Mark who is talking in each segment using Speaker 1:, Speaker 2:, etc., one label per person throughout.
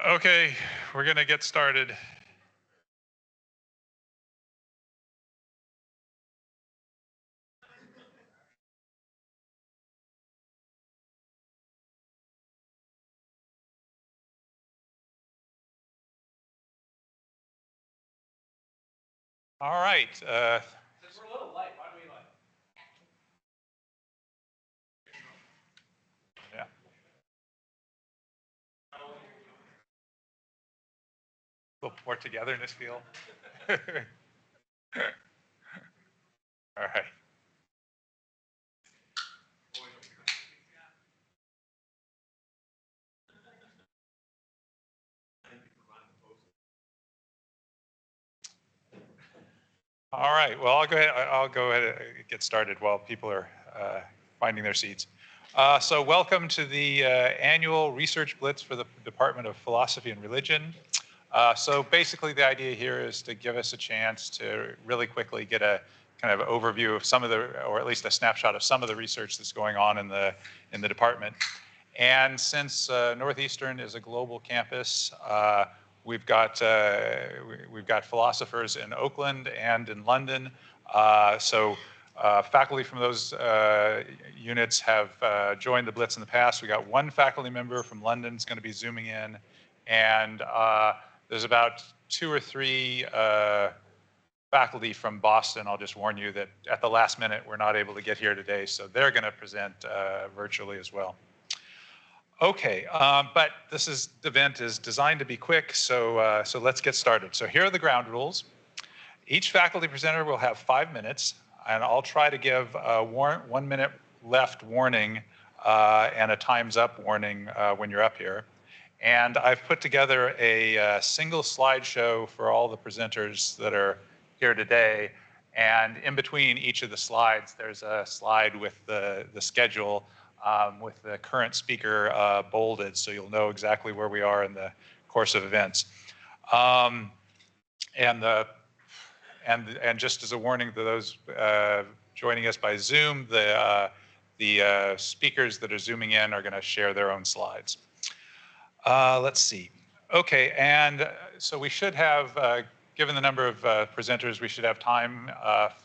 Speaker 1: Okay, we're going to get started. All right.
Speaker 2: Since we're a little light, why don't we
Speaker 1: Yeah. A little more togetherness feel. All right. All right. Well, I'll go ahead and get started while people are finding their seats. So welcome to the annual Research Blitz for the Department of Philosophy and Religion. So basically the idea here is to give us a chance to really quickly get a kind of overview of some of the, or at least a snapshot of some of the research that's going on in the department. And since Northeastern is a global campus, we've got philosophers in Oakland and in London. So faculty from those units have joined the Blitz in the past. We got one faculty member from London is going to be zooming in, and there's about 2 or 3 faculty from Boston. I'll just warn you that at the last minute we're not able to get here today, so they're going to present virtually as well. Okay, but the event is designed to be quick, so let's get started. So here are the ground rules. Each faculty presenter will have 5 minutes, and I'll try to give a 1 minute left warning and a time's up warning when you're up here. And I've put together a single slideshow for all the presenters that are here today. And in between each of the slides, there's a slide with the schedule with the current speaker bolded, so you'll know exactly where we are in the course of events. And just as a warning to those joining us by Zoom, the speakers that are zooming in are going to share their own slides. Let's see. Okay, and so we should have, given the number of presenters, we should have time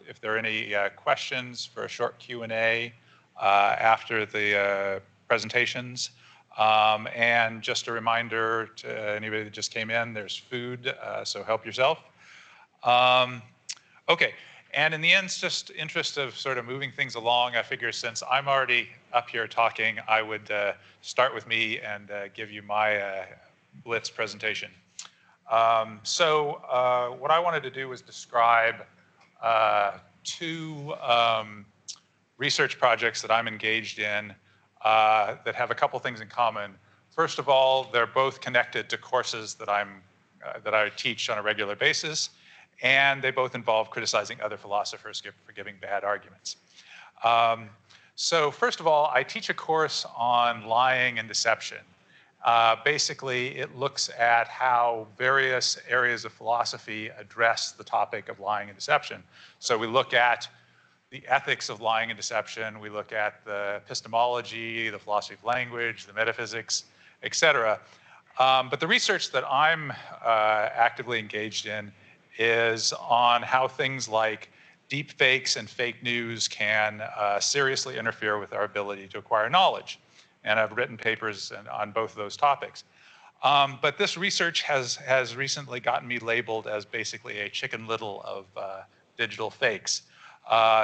Speaker 1: if there are any questions for a short Q&A after the presentations. And just a reminder to anybody that just came in, there's food, so help yourself. Okay, and in the end, just interest of sort of moving things along, I figure since I'm already up here talking, I would start with me and give you my Blitz presentation. So what I wanted to do was describe 2 research projects that I'm engaged in that have a couple things in common. First of all, they're both connected to courses that I teach on a regular basis, and they both involve criticizing other philosophers for giving bad arguments. So first of all, I teach a course on lying and deception. Basically, it looks at how various areas of philosophy address the topic of lying and deception. So we look at the ethics of lying and deception, we look at the epistemology, the philosophy of language, the metaphysics, etc. But the research that I'm actively engaged in is on how things like deep fakes and fake news can seriously interfere with our ability to acquire knowledge. And I've written papers on both of those topics. But this research has recently gotten me labeled as basically a Chicken Little of digital fakes.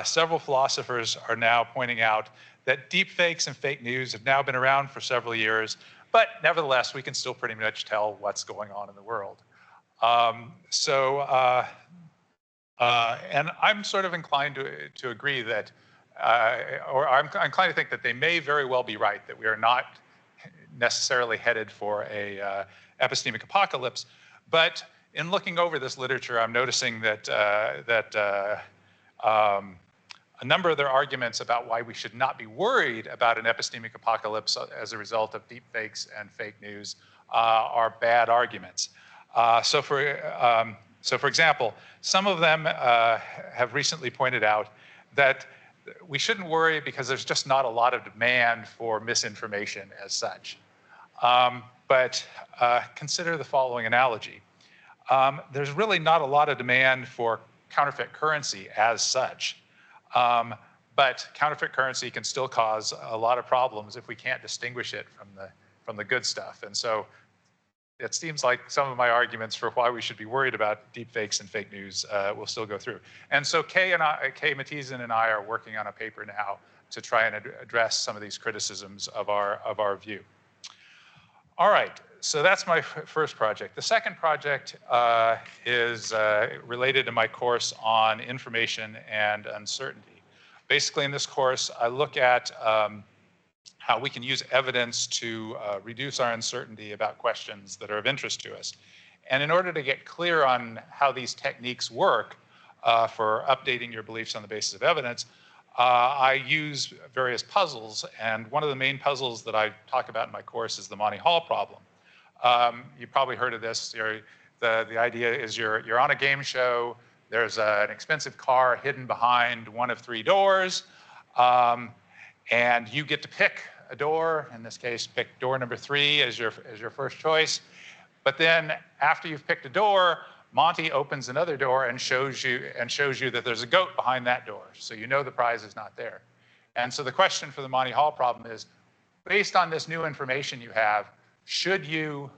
Speaker 1: Several philosophers are now pointing out that deep fakes and fake news have now been around for several years, but nevertheless, we can still pretty much tell what's going on in the world. And I'm sort of inclined to agree that, or I'm inclined to think that they may very well be right, that we are not necessarily headed for a epistemic apocalypse. But in looking over this literature, I'm noticing that a number of their arguments about why we should not be worried about an epistemic apocalypse as a result of deep fakes and fake news are bad arguments. So for example, some of them have recently pointed out that we shouldn't worry because there's just not a lot of demand for misinformation as such. but consider the following analogy. There's really not a lot of demand for counterfeit currency as such. But counterfeit currency can still cause a lot of problems if we can't distinguish it from the good stuff. And so it seems like some of my arguments for why we should be worried about deepfakes and fake news will still go through. And so Kay Matizan and I are working on a paper now to try and address some of these criticisms of our view. All right, so that's my first project. The second project is related to my course on information and uncertainty. Basically, in this course, I look at how we can use evidence to reduce our uncertainty about questions that are of interest to us. And in order to get clear on how these techniques work for updating your beliefs on the basis of evidence, I use various puzzles. And one of the main puzzles that I talk about in my course is the Monty Hall problem. You've probably heard of this. The idea is you're on a game show. There's an expensive car hidden behind one of 3 doors, and you get to pick a door. In this case, pick door number 3 as your first choice. But then, after you've picked a door, Monty opens another door and shows you that there's a goat behind that door. So you know the prize is not there. And so the question for the Monty Hall problem is, based on this new information you have, should you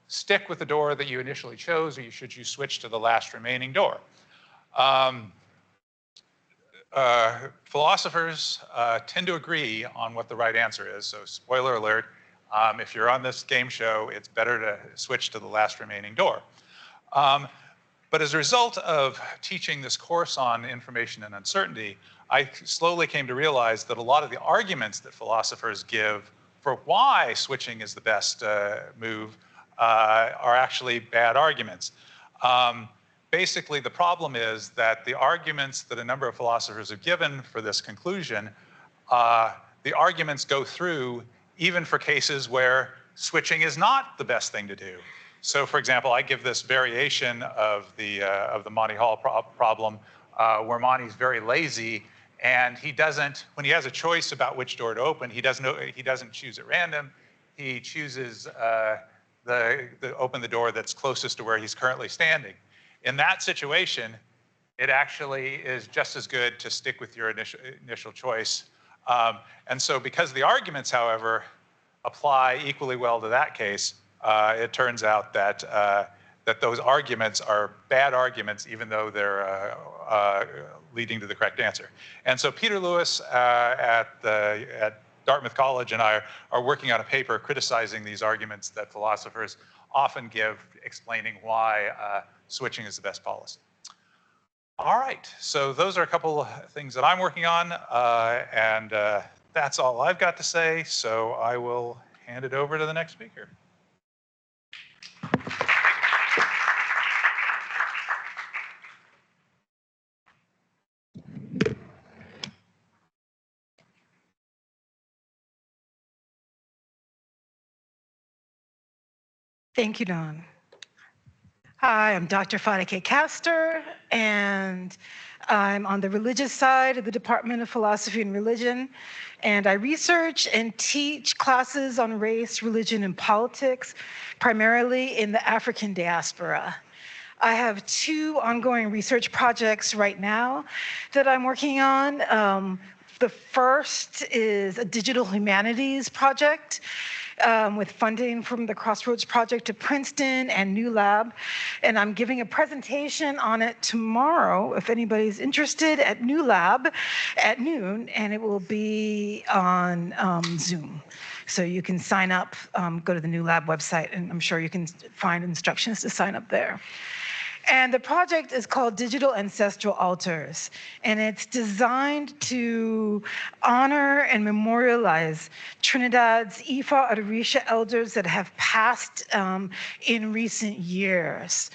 Speaker 1: stick with the door that you initially chose, or should you switch to the last remaining door? Philosophers tend to agree on what the right answer is. So spoiler alert, if you're on this game show, it's better to switch to the last remaining door. But as a result of teaching this course on information and uncertainty, I slowly came to realize that a lot of the arguments that philosophers give for why switching is the best move are actually bad arguments. Basically, the problem is that the arguments that a number of philosophers have given for this conclusion, the arguments go through even for cases where switching is not the best thing to do. So, for example, I give this variation of the Monty Hall problem where Monty's very lazy, and he doesn't, when he has a choice about which door to open, he doesn't choose at random. He chooses open the door that's closest to where he's currently standing. In that situation, it actually is just as good to stick with your initial choice. And so because the arguments, however, apply equally well to that case, it turns out that those arguments are bad arguments, even though they're leading to the correct answer. And so Peter Lewis at Dartmouth College and I are working on a paper criticizing these arguments that philosophers often give, explaining why switching is the best policy. All right, so those are a couple of things that I'm working on, and that's all I've got to say, so I will hand it over to the next speaker.
Speaker 3: Thank you, Don. Hi, I'm Dr. Fadike Castor, and I'm on the religious side of the Department of Philosophy and Religion, and I research and teach classes on race, religion, and politics, primarily in the African diaspora. I have 2 ongoing research projects right now that I'm working on. The first is a digital humanities project with funding from the Crossroads Project to Princeton and New Lab. And I'm giving a presentation on it tomorrow, if anybody's interested, at New Lab at noon, and it will be on Zoom. So you can sign up, go to the New Lab website, and I'm sure you can find instructions to sign up there. And the project is called Digital Ancestral Altars, and it's designed to honor and memorialize Trinidad's Ifa Orisha elders that have passed in recent years.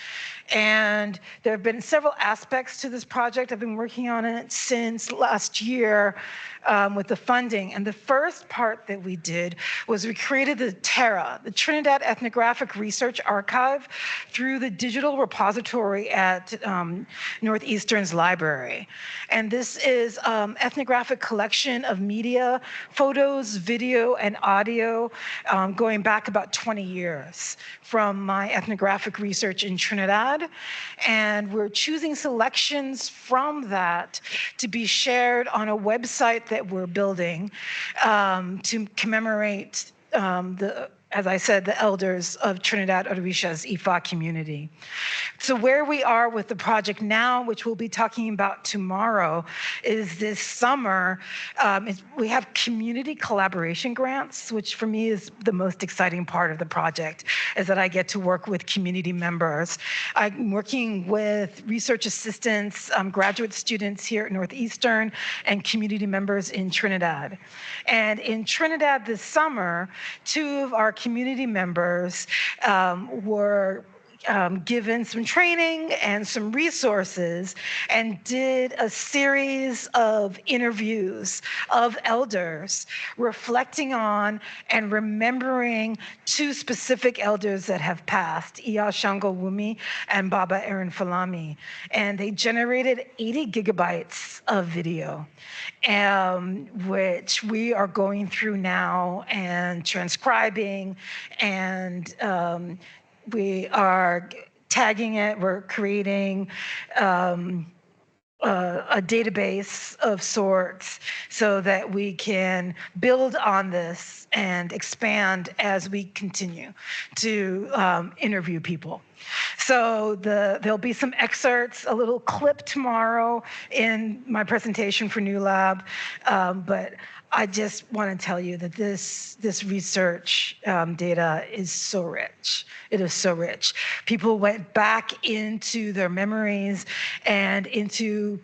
Speaker 3: And there have been several aspects to this project. I've been working on it since last year with the funding. And the first part that we did was we created the TERA, the Trinidad Ethnographic Research Archive, through the digital repository repository at Northeastern's library. And this is ethnographic collection of media, photos, video, and audio going back about 20 years from my ethnographic research in Trinidad. And we're choosing selections from that to be shared on a website that we're building to commemorate as I said, the elders of Trinidad Orisha's Ifa community. So where we are with the project now, which we'll be talking about tomorrow, is this summer, we have community collaboration grants, which for me is the most exciting part of the project, is that I get to work with community members. I'm working with research assistants, graduate students here at Northeastern, and community members in Trinidad. And in Trinidad this summer, 2 of our community members were given some training and some resources and did a series of interviews of elders reflecting on and remembering 2 specific elders that have passed, Iya Shango Wumi and Baba Aaron Falami. And they generated 80 gigabytes of video, which we are going through now and transcribing, and we are tagging it. We're creating a database of sorts so that we can build on this and expand as we continue to interview people. So there'll be some excerpts, a little clip tomorrow in my presentation for New Lab, but I just want to tell you that this research data is so rich. It is so rich. People went back into their memories and into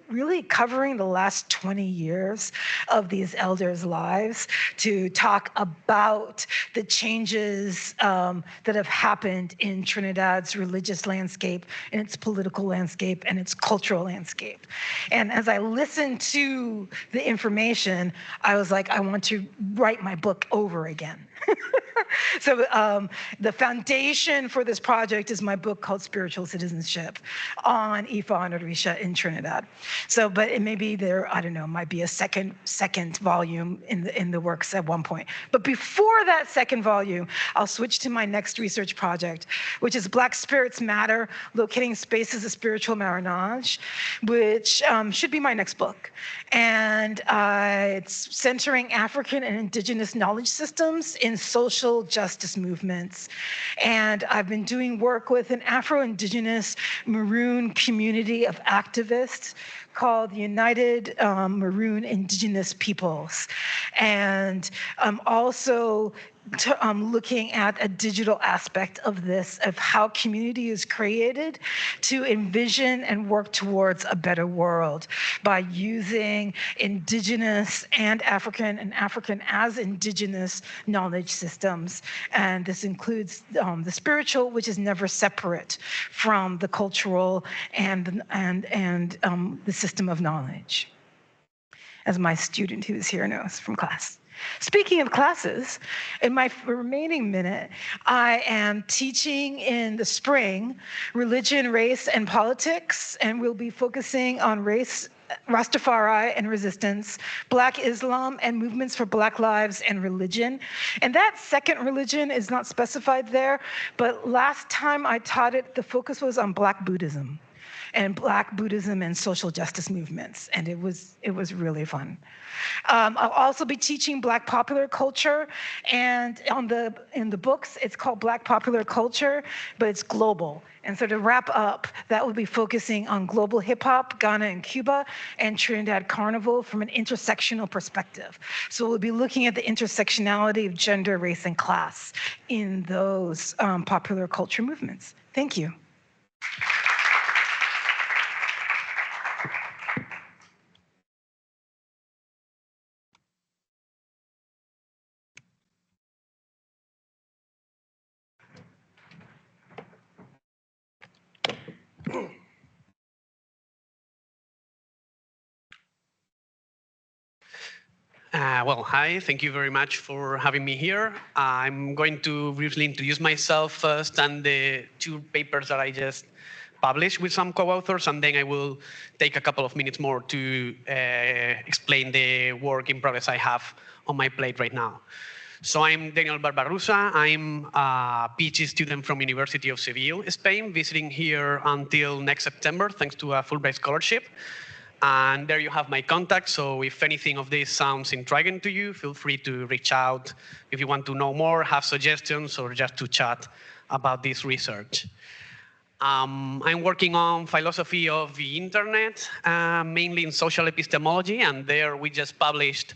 Speaker 3: really covering the last 20 years of these elders' lives to talk about the changes that have happened in Trinidad's religious landscape, and its political landscape, and its cultural landscape. And as I listened to the information, I was like, I want to write my book over again. So the foundation for this project is my book called Spiritual Citizenship on Ifa and Orisha in Trinidad. So, but it may be there, I don't know, might be a second volume in the works at one point. But before that second volume, I'll switch to my next research project, which is Black Spirits Matter, Locating Spaces of Spiritual Marinage, which should be my next book. And it's centering African and indigenous knowledge systems in social justice movements. And I've been doing work with an Afro-Indigenous Maroon community of activists called the United Maroon Indigenous Peoples. And I'm also looking at a digital aspect of this, of how community is created to envision and work towards a better world by using indigenous and African as indigenous knowledge systems. And this includes the spiritual, which is never separate from the cultural and the system of knowledge, as my student who is here knows from class. Speaking of classes, in my remaining minute, I am teaching in the spring religion, race, and politics, and we'll be focusing on race, Rastafari and resistance, Black Islam and movements for Black lives and religion. And that second religion is not specified there, but last time I taught it, the focus was on Black Buddhism and social justice movements, and it was really fun. I'll also be teaching Black popular culture, and in the books it's called Black popular culture, but it's global. And so to wrap up, that will be focusing on global hip hop, Ghana and Cuba, and Trinidad Carnival from an intersectional perspective. So we'll be looking at the intersectionality of gender, race, and class in those popular culture movements. Thank you.
Speaker 4: Well, hi, thank you very much for having me here. I'm going to briefly introduce myself first and the 2 papers that I just published with some co-authors, and then I will take a couple of minutes more to explain the work in progress I have on my plate right now. So I'm Daniel Barbarusa. I'm a PhD student from University of Seville, Spain, visiting here until next September, thanks to a Fulbright scholarship. And there you have my contact. So if anything of this sounds intriguing to you, feel free to reach out if you want to know more, have suggestions, or just to chat about this research. I'm working on philosophy of the internet, mainly in social epistemology, and there we just published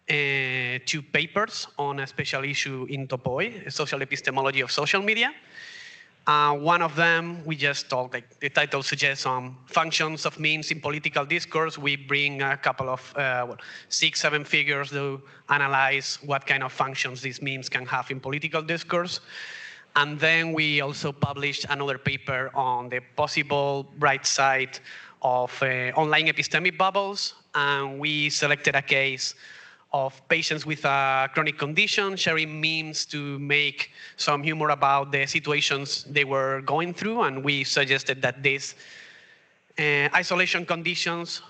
Speaker 4: 2 papers on a special issue in Topoi, social epistemology of social media. One of them, we just talked, like the title suggests, on functions of memes in political discourse. We bring a couple of 6, 7 figures to analyze what kind of functions these memes can have in political discourse. And then we also published another paper on the possible bright side of online epistemic bubbles. And we selected a case of patients with a chronic condition sharing memes to make some humor about the situations they were going through. And we suggested that these isolation conditions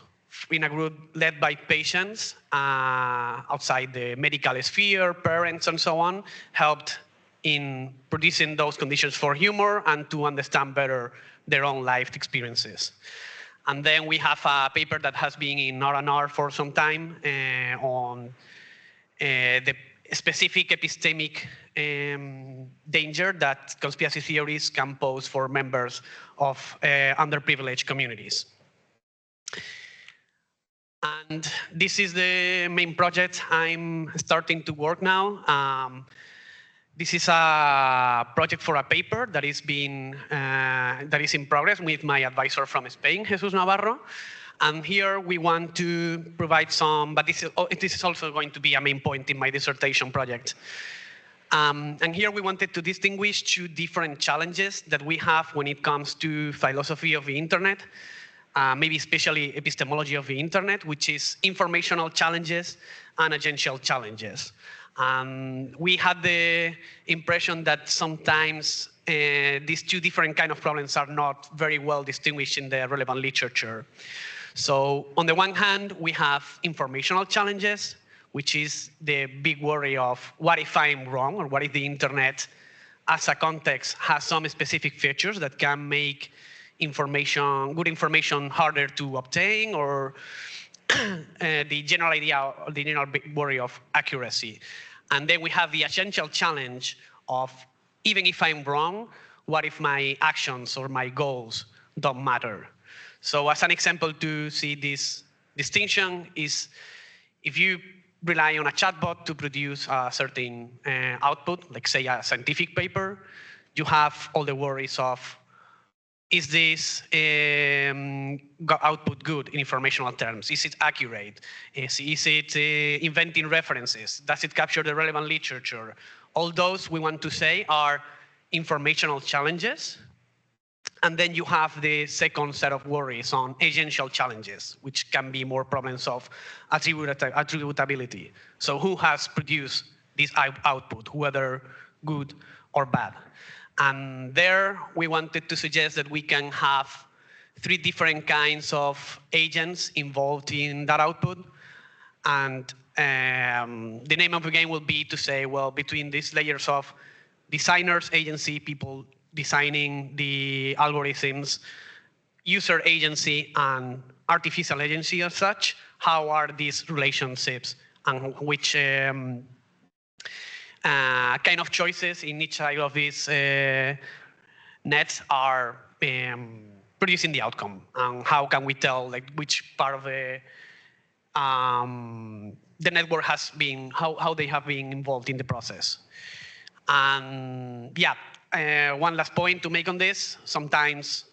Speaker 4: in a group led by patients outside the medical sphere, parents, and so on, helped in producing those conditions for humor and to understand better their own life experiences. And then we have a paper that has been in R&R for some time on the specific epistemic danger that conspiracy theories can pose for members of underprivileged communities. And this is the main project I'm starting to work now. This is a project for a paper that is in progress with my advisor from Spain, Jesus Navarro. And here we want to provide some, but this is also going to be a main point in my dissertation project. And here we wanted to distinguish 2 different challenges that we have when it comes to philosophy of the internet, maybe especially epistemology of the internet, which is informational challenges and agential challenges. We had the impression that sometimes these 2 different kind of problems are not very well distinguished in the relevant literature. So on the one hand, we have informational challenges, which is the big worry of what if I'm wrong, or what if the internet as a context has some specific features that can make good information harder to obtain, or the general idea, the general big worry of accuracy. And then we have the essential challenge of, even if I'm wrong, what if my actions or my goals don't matter? So as an example to see this distinction is, if you rely on a chatbot to produce a certain output, like say a scientific paper, you have all the worries of, is this output good in informational terms? Is it accurate? Is it inventing references? Does it capture the relevant literature? All those we want to say are informational challenges. And then you have the second set of worries on agential challenges, which can be more problems of attributability. So who has produced this output, whether good or bad? And there we wanted to suggest that we can have 3 different kinds of agents involved in that output. And the name of the game will be to say, well, between these layers of designers, agency, people designing the algorithms, user agency, and artificial agency as such, how are these relationships, and which kind of choices in each side of these nets are producing the outcome, and how can we tell like which part of the network has been, how they have been involved in the process. And yeah, one last point to make on this, sometimes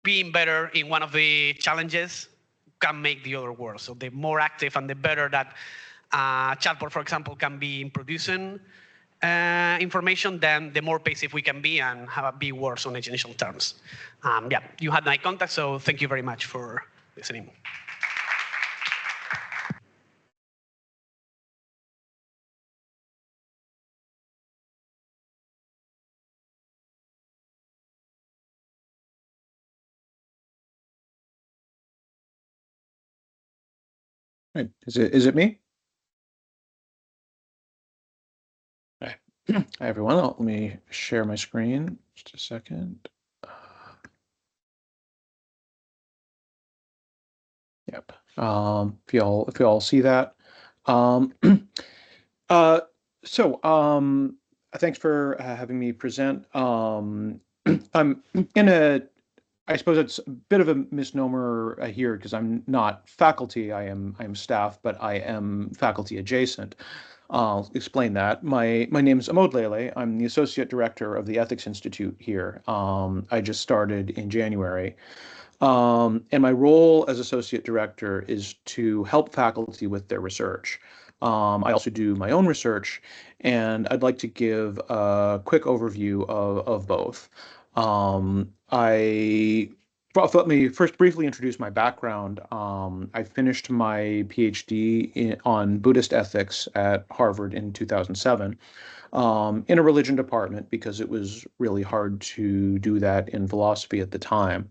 Speaker 4: being better in one of the challenges can make the other worse. So the more active and the better that chatbot, for example, can be in producing information, then the more passive we can be and be worse on initial terms. Yeah, you had my contact, so thank you very much for listening.
Speaker 5: Right. Is it me? Hi. Hi, everyone. Let me share my screen. Just a second. Yep. If you all see that. Um, uh, so, thanks for having me present. I'm in a, I suppose it's a bit of a misnomer here because I'm not faculty. I am staff, but I am faculty adjacent. I'll explain that. My name is Amod Lele. I'm the associate director of the Ethics Institute here. I just started in January. And my role as associate director is to help faculty with their research. I also do my own research, and I'd like to give a quick overview of both. Let me first briefly introduce my background. I finished my PhD on Buddhist ethics at Harvard in 2007 in a religion department because it was really hard to do that in philosophy at the time.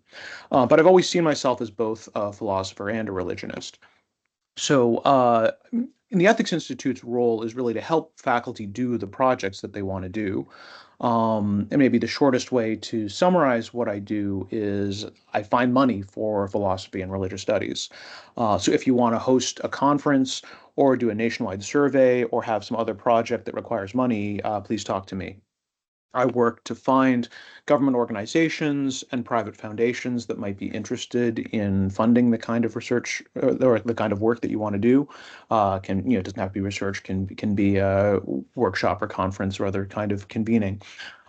Speaker 5: But I've always seen myself as both a philosopher and a religionist. So, in the Ethics Institute's role is really to help faculty do the projects that they want to do. And maybe the shortest way to summarize what I do is I find money for philosophy and religious studies. So if you want to host a conference or do a nationwide survey or have some other project that requires money, please talk to me. I work to find government organizations and private foundations that might be interested in funding the kind of research or the kind of work that you want to do. It doesn't have to be research, can be a workshop or conference or other kind of convening.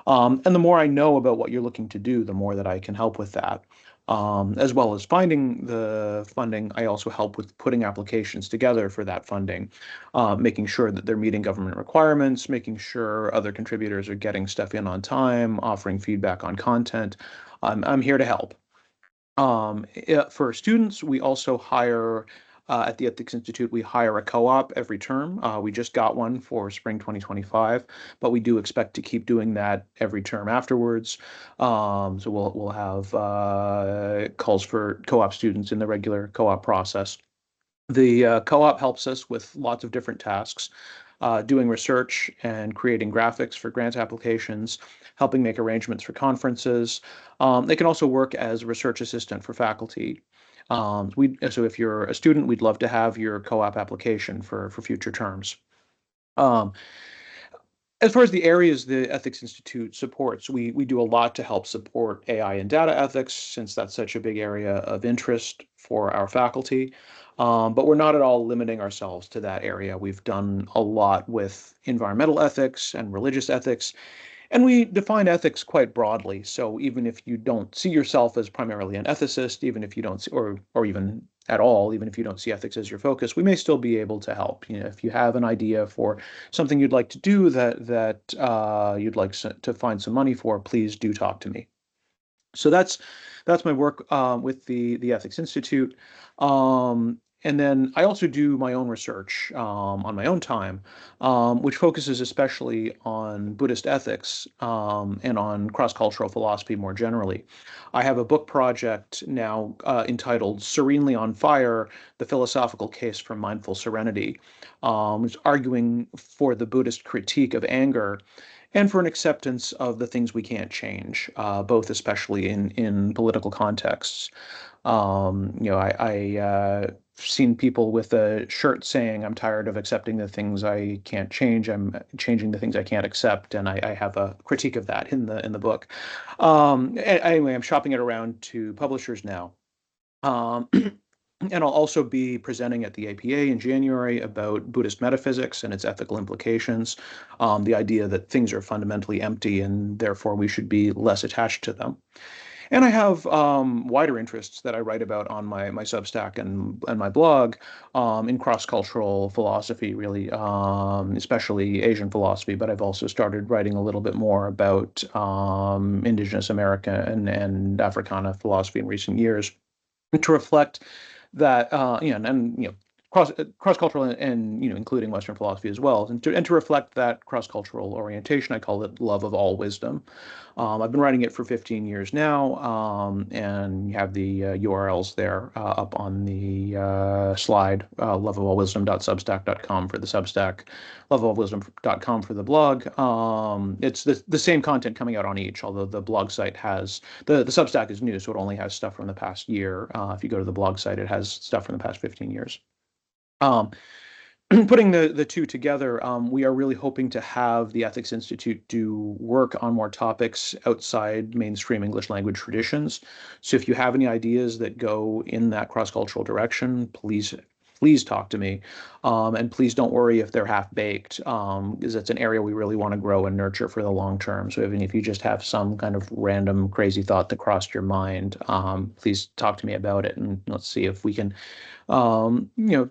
Speaker 5: And the more I know about what you're looking to do, the more that I can help with that. As well as finding the funding, I also help with putting applications together for that funding, making sure that they're meeting government requirements, making sure other contributors are getting stuff in on time, offering feedback on content. I'm here to help. For students, we also hire at the Ethics Institute, we hire a co-op every term. We just got one for spring 2025, but we do expect to keep doing that every term afterwards. So we'll have calls for co-op students in the regular co-op process. The co-op helps us with lots of different tasks, doing research and creating graphics for grant applications, helping make arrangements for conferences. They can also work as a research assistant for faculty. So if you're a student, we'd love to have your co-op application for future terms. Um, as far as the areas the Ethics Institute supports, we do a lot to help support AI and data ethics, since that's such a big area of interest for our faculty. But we're not at all limiting ourselves to that area. We've done a lot with environmental ethics and religious ethics, and we define ethics quite broadly. So even if you don't see yourself as primarily an ethicist, even if you don't see, or even at all, even if you don't see ethics as your focus, we may still be able to help. If you have an idea for something you'd like to do that you'd like to find some money for, please do talk to me. So that's my work with the Ethics Institute. And then I also do my own research on my own time, which focuses especially on Buddhist ethics and on cross-cultural philosophy more generally. I have a book project now entitled Serenely on Fire, The Philosophical Case for Mindful Serenity, which is arguing for the Buddhist critique of anger and for an acceptance of the things we can't change, both especially in political contexts. I seen people with a shirt saying, "I'm tired of accepting the things I can't change. I'm changing the things I can't accept," and I have a critique of that in the book. Anyway, I'm shopping it around to publishers now. Um, And I'll also be presenting at the APA in January about Buddhist metaphysics and its ethical implications, the idea that things are fundamentally empty and therefore we should be less attached to them. And I have wider interests that I write about on my Substack and my blog in cross-cultural philosophy, really, especially Asian philosophy. But I've also started writing a little bit more about Indigenous American and Africana philosophy in recent years to reflect that, cross-cultural and including Western philosophy as well, and to reflect that cross-cultural orientation, I call it love of all wisdom. I've been writing it for 15 years now, and you have the URLs there up on the slide, loveofallwisdom.substack.com for the Substack, loveofallwisdom.com for the blog. It's the same content coming out on each, although the blog site has, the Substack is new, so it only has stuff from the past year. If you go to the blog site, it has stuff from the past 15 years. Putting the two together, we are really hoping to have the Ethics Institute do work on more topics outside mainstream English language traditions. So if you have any ideas that go in that cross-cultural direction, please talk to me. And please don't worry if they're half-baked, because it's an area we really want to grow and nurture for the long term. So even if you just have some kind of random crazy thought that crossed your mind, please talk to me about it, and let's see if we can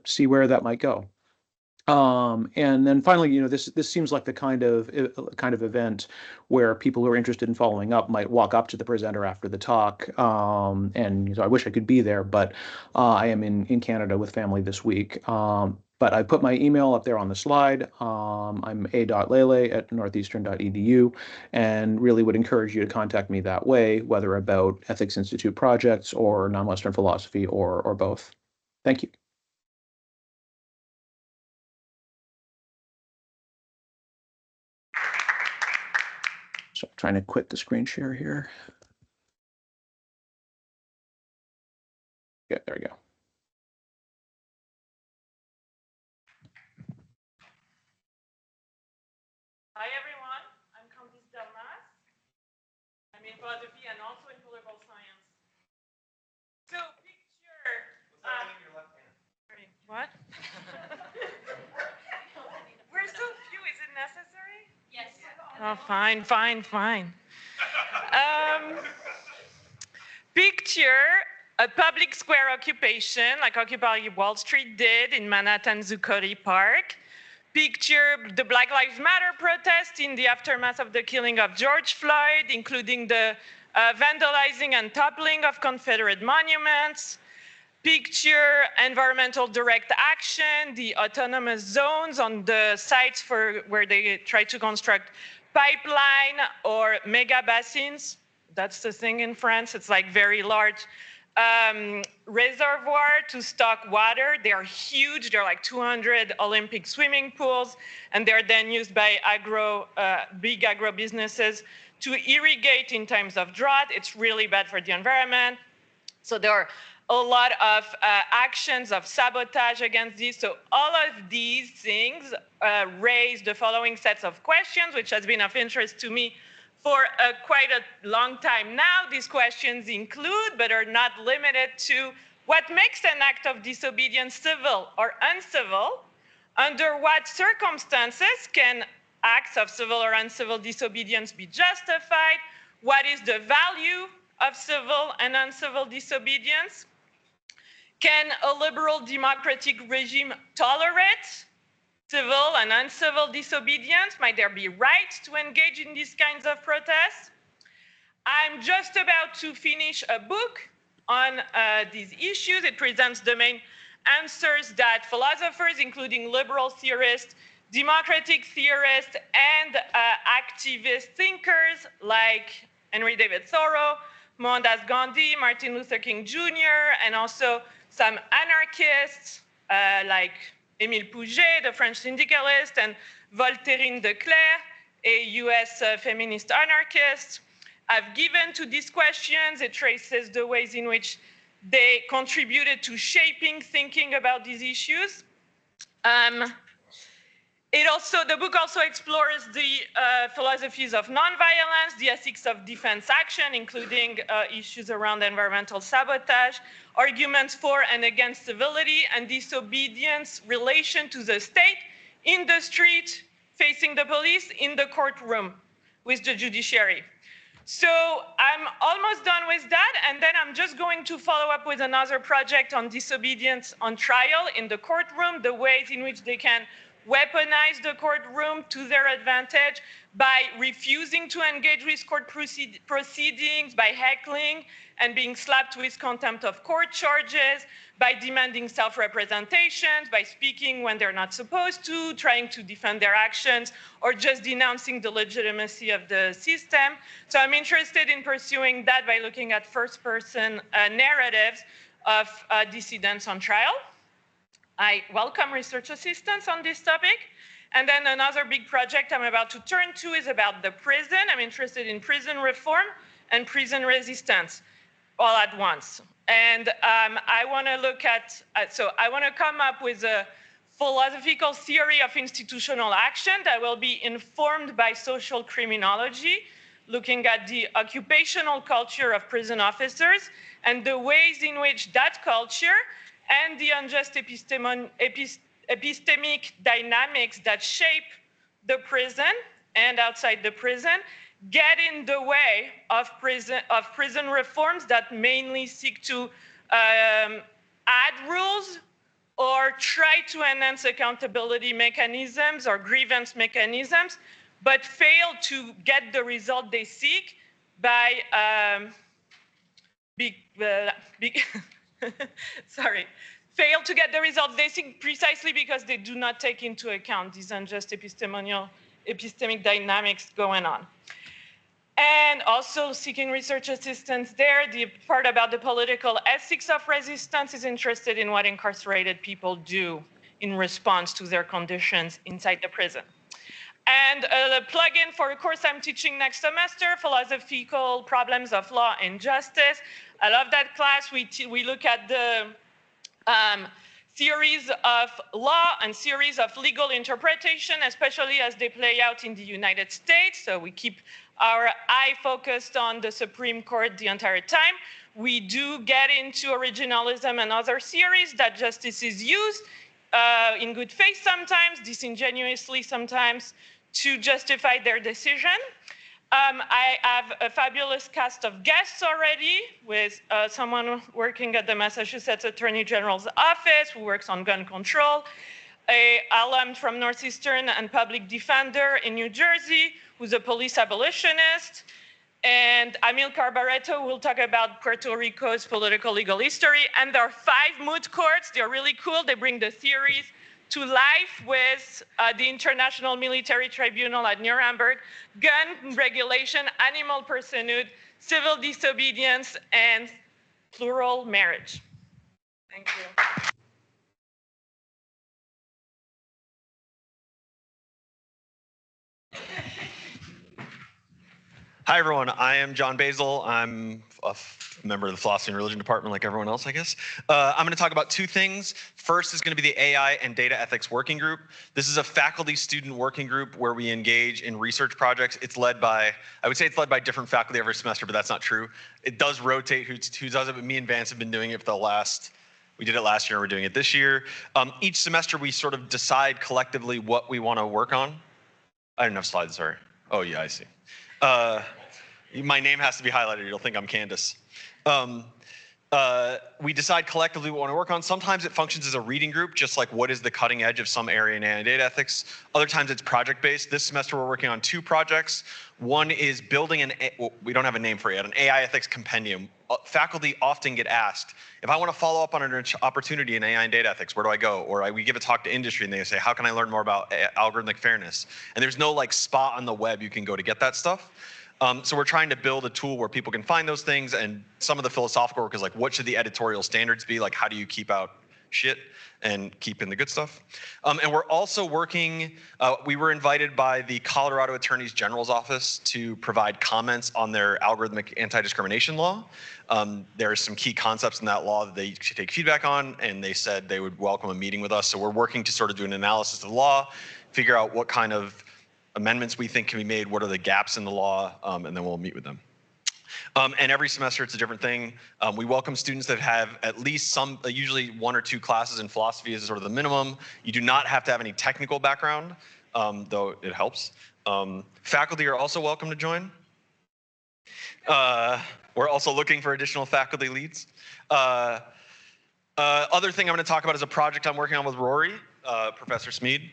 Speaker 5: see where that might go. And then finally, this seems like the kind of event where people who are interested in following up might walk up to the presenter after the talk. And I wish I could be there, but I am in Canada with family this week. But I put my email up there on the slide. I'm a.lele@northeastern.edu, and really would encourage you to contact me that way, whether about Ethics Institute projects or non-Western philosophy or both. Thank you. So I'm trying to quit the screen share here. Yeah, there we go.
Speaker 6: Hi everyone, I'm Candice Delmas. I'm in philosophy and also in political science. So picture. Your left hand. Sorry, what? We're so few. Is it necessary? Yes. Oh, fine. Picture a public square occupation like Occupy Wall Street did in Manhattan Zuccotti Park. Picture the Black Lives Matter protest in the aftermath of the killing of George Floyd, including the vandalizing and toppling of Confederate monuments. Picture environmental direct action, the autonomous zones on the sites where they try to construct pipeline or mega basins. That's the thing in France. It's like very large reservoir to stock water. They are huge. They're like 200 Olympic swimming pools, and they're then used by big agro businesses to irrigate in times of drought. It's really bad for the environment. So there are a lot of actions of sabotage against this. So all of these things raise the following sets of questions, which has been of interest to me for quite a long time now. These questions include, but are not limited to, what makes an act of disobedience civil or uncivil? Under what circumstances can acts of civil or uncivil disobedience be justified? What is the value of civil and uncivil disobedience? Can a liberal democratic regime tolerate civil and uncivil disobedience? Might there be rights to engage in these kinds of protests? I'm just about to finish a book on these issues. It presents the main answers that philosophers, including liberal theorists, democratic theorists, and activist thinkers like Henry David Thoreau, Mohandas Gandhi, Martin Luther King Jr., and also some anarchists like Émile Pouget, the French syndicalist, and Voltairine de Cleyre, a US feminist anarchist, have given to these questions. It traces the ways in which they contributed to shaping thinking about these issues. The book also explores the philosophies of nonviolence, the ethics of defense action, including issues around environmental sabotage, arguments for and against civility and disobedience, relation to the state, in the street, facing the police, in the courtroom, with the judiciary. So I'm almost done with that, and then I'm just going to follow up with another project on disobedience on trial in the courtroom, the ways in which they can weaponize the courtroom to their advantage by refusing to engage with court proceedings, by heckling and being slapped with contempt of court charges, by demanding self-representations, by speaking when they're not supposed to, trying to defend their actions, or just denouncing the legitimacy of the system. So I'm interested in pursuing that by looking at first-person narratives of dissidents on trial. I welcome research assistance on this topic. And then another big project I'm about to turn to is about the prison. I'm interested in prison reform and prison resistance all at once. And I want to look at, so I want to come up with a philosophical theory of institutional action that will be informed by social criminology, looking at the occupational culture of prison officers and the ways in which that culture and the unjust epistemic dynamics that shape the prison and outside the prison get in the way of prison reforms that mainly seek to add rules or try to enhance accountability mechanisms or grievance mechanisms, but fail to get the result they seek by fail to get the results they seek precisely because they do not take into account these unjust epistemic dynamics going on. And also seeking research assistance there. The part about the political ethics of resistance is interested in what incarcerated people do in response to their conditions inside the prison. And the plug-in for a course I'm teaching next semester, Philosophical Problems of Law and Justice. I love that class. We look at the theories of law and theories of legal interpretation, especially as they play out in the United States. So we keep our eye focused on the Supreme Court the entire time. We do get into originalism and other theories that justice is used in good faith sometimes, disingenuously sometimes, to justify their decision. I have a fabulous cast of guests already with someone working at the Massachusetts Attorney General's office who works on gun control, an alum from Northeastern and public defender in New Jersey who's a police abolitionist, and Amilcar Barreto will talk about Puerto Rico's political legal history. And there are 5 moot courts. They're really cool. They bring the theories to life with the International Military Tribunal at Nuremberg, gun regulation, animal personhood, civil disobedience, and plural marriage. Thank you.
Speaker 7: Hi, everyone. I am John Basil. I'm a member of the Philosophy and Religion Department like everyone else, I guess. I'm going to talk about 2 things. First is going to be the AI and Data Ethics Working Group. This is a faculty-student working group where we engage in research projects. It's led by, I would say it's led by different faculty every semester, but that's not true. It does rotate who does it, but me and Vance have been doing it for the last, we did it last year, we're doing it this year. Each semester we sort of decide collectively what we want to work on. I don't have slides, sorry. Oh yeah, I see. My name has to be highlighted. You'll think I'm Candace. We decide collectively what we want to work on. Sometimes it functions as a reading group, just like what is the cutting edge of some area in AI and data ethics. Other times it's project-based. This semester we're working on 2 projects. One is building we don't have a name for it yet, an AI ethics compendium. Faculty often get asked, if I want to follow up on an opportunity in AI and data ethics, where do I go? Or we give a talk to industry and they say, how can I learn more about algorithmic fairness? And there's no like spot on the web you can go to get that stuff. So we're trying to build a tool where people can find those things, and some of the philosophical work is like, what should the editorial standards be? Like, how do you keep out shit and keep in the good stuff? And we're also working, we were invited by the Colorado Attorney General's office to provide comments on their algorithmic anti-discrimination law. There are some key concepts in that law that they should take feedback on, and they said they would welcome a meeting with us. So we're working to sort of do an analysis of the law, figure out what kind of amendments we think can be made, what are the gaps in the law, and then we'll meet with them. And every semester it's a different thing. We welcome students that have at least some, usually 1 or 2 classes in philosophy is sort of the minimum. You do not have to have any technical background, though it helps. Faculty are also welcome to join. We're also looking for additional faculty leads. Other thing I'm going to talk about is a project I'm working on with Rory. Professor Smead.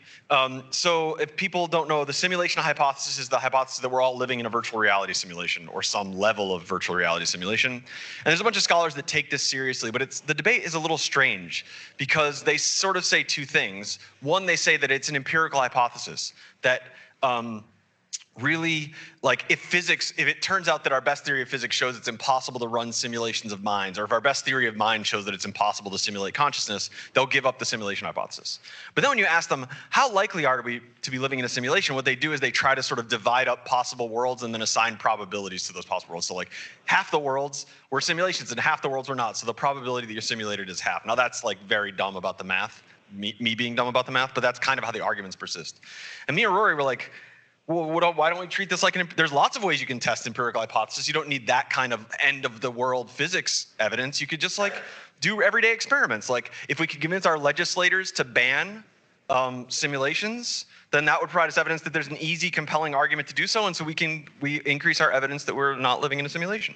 Speaker 7: So if people don't know, the simulation hypothesis is the hypothesis that we're all living in a virtual reality simulation or some level of virtual reality simulation. And there's a bunch of scholars that take this seriously, but the debate is a little strange because they sort of say two things. One, they say that it's an empirical hypothesis, that really, like, if it turns out that our best theory of physics shows it's impossible to run simulations of minds, or if our best theory of mind shows that it's impossible to simulate consciousness, they'll give up the simulation hypothesis. But then when you ask them, how likely are we to be living in a simulation, what they do is they try to sort of divide up possible worlds and then assign probabilities to those possible worlds. So like half the worlds were simulations and half the worlds were not. So the probability that you're simulated is half. Now that's like very dumb about the math, me being dumb about the math, but that's kind of how the arguments persist. And me and Rory were like, well, why don't we treat this like there's lots of ways you can test empirical hypothesis. You don't need that kind of end of the world physics evidence. You could just like do everyday experiments. Like if we could convince our legislators to ban simulations, then that would provide us evidence that there's an easy, compelling argument to do so. And so we increase our evidence that we're not living in a simulation.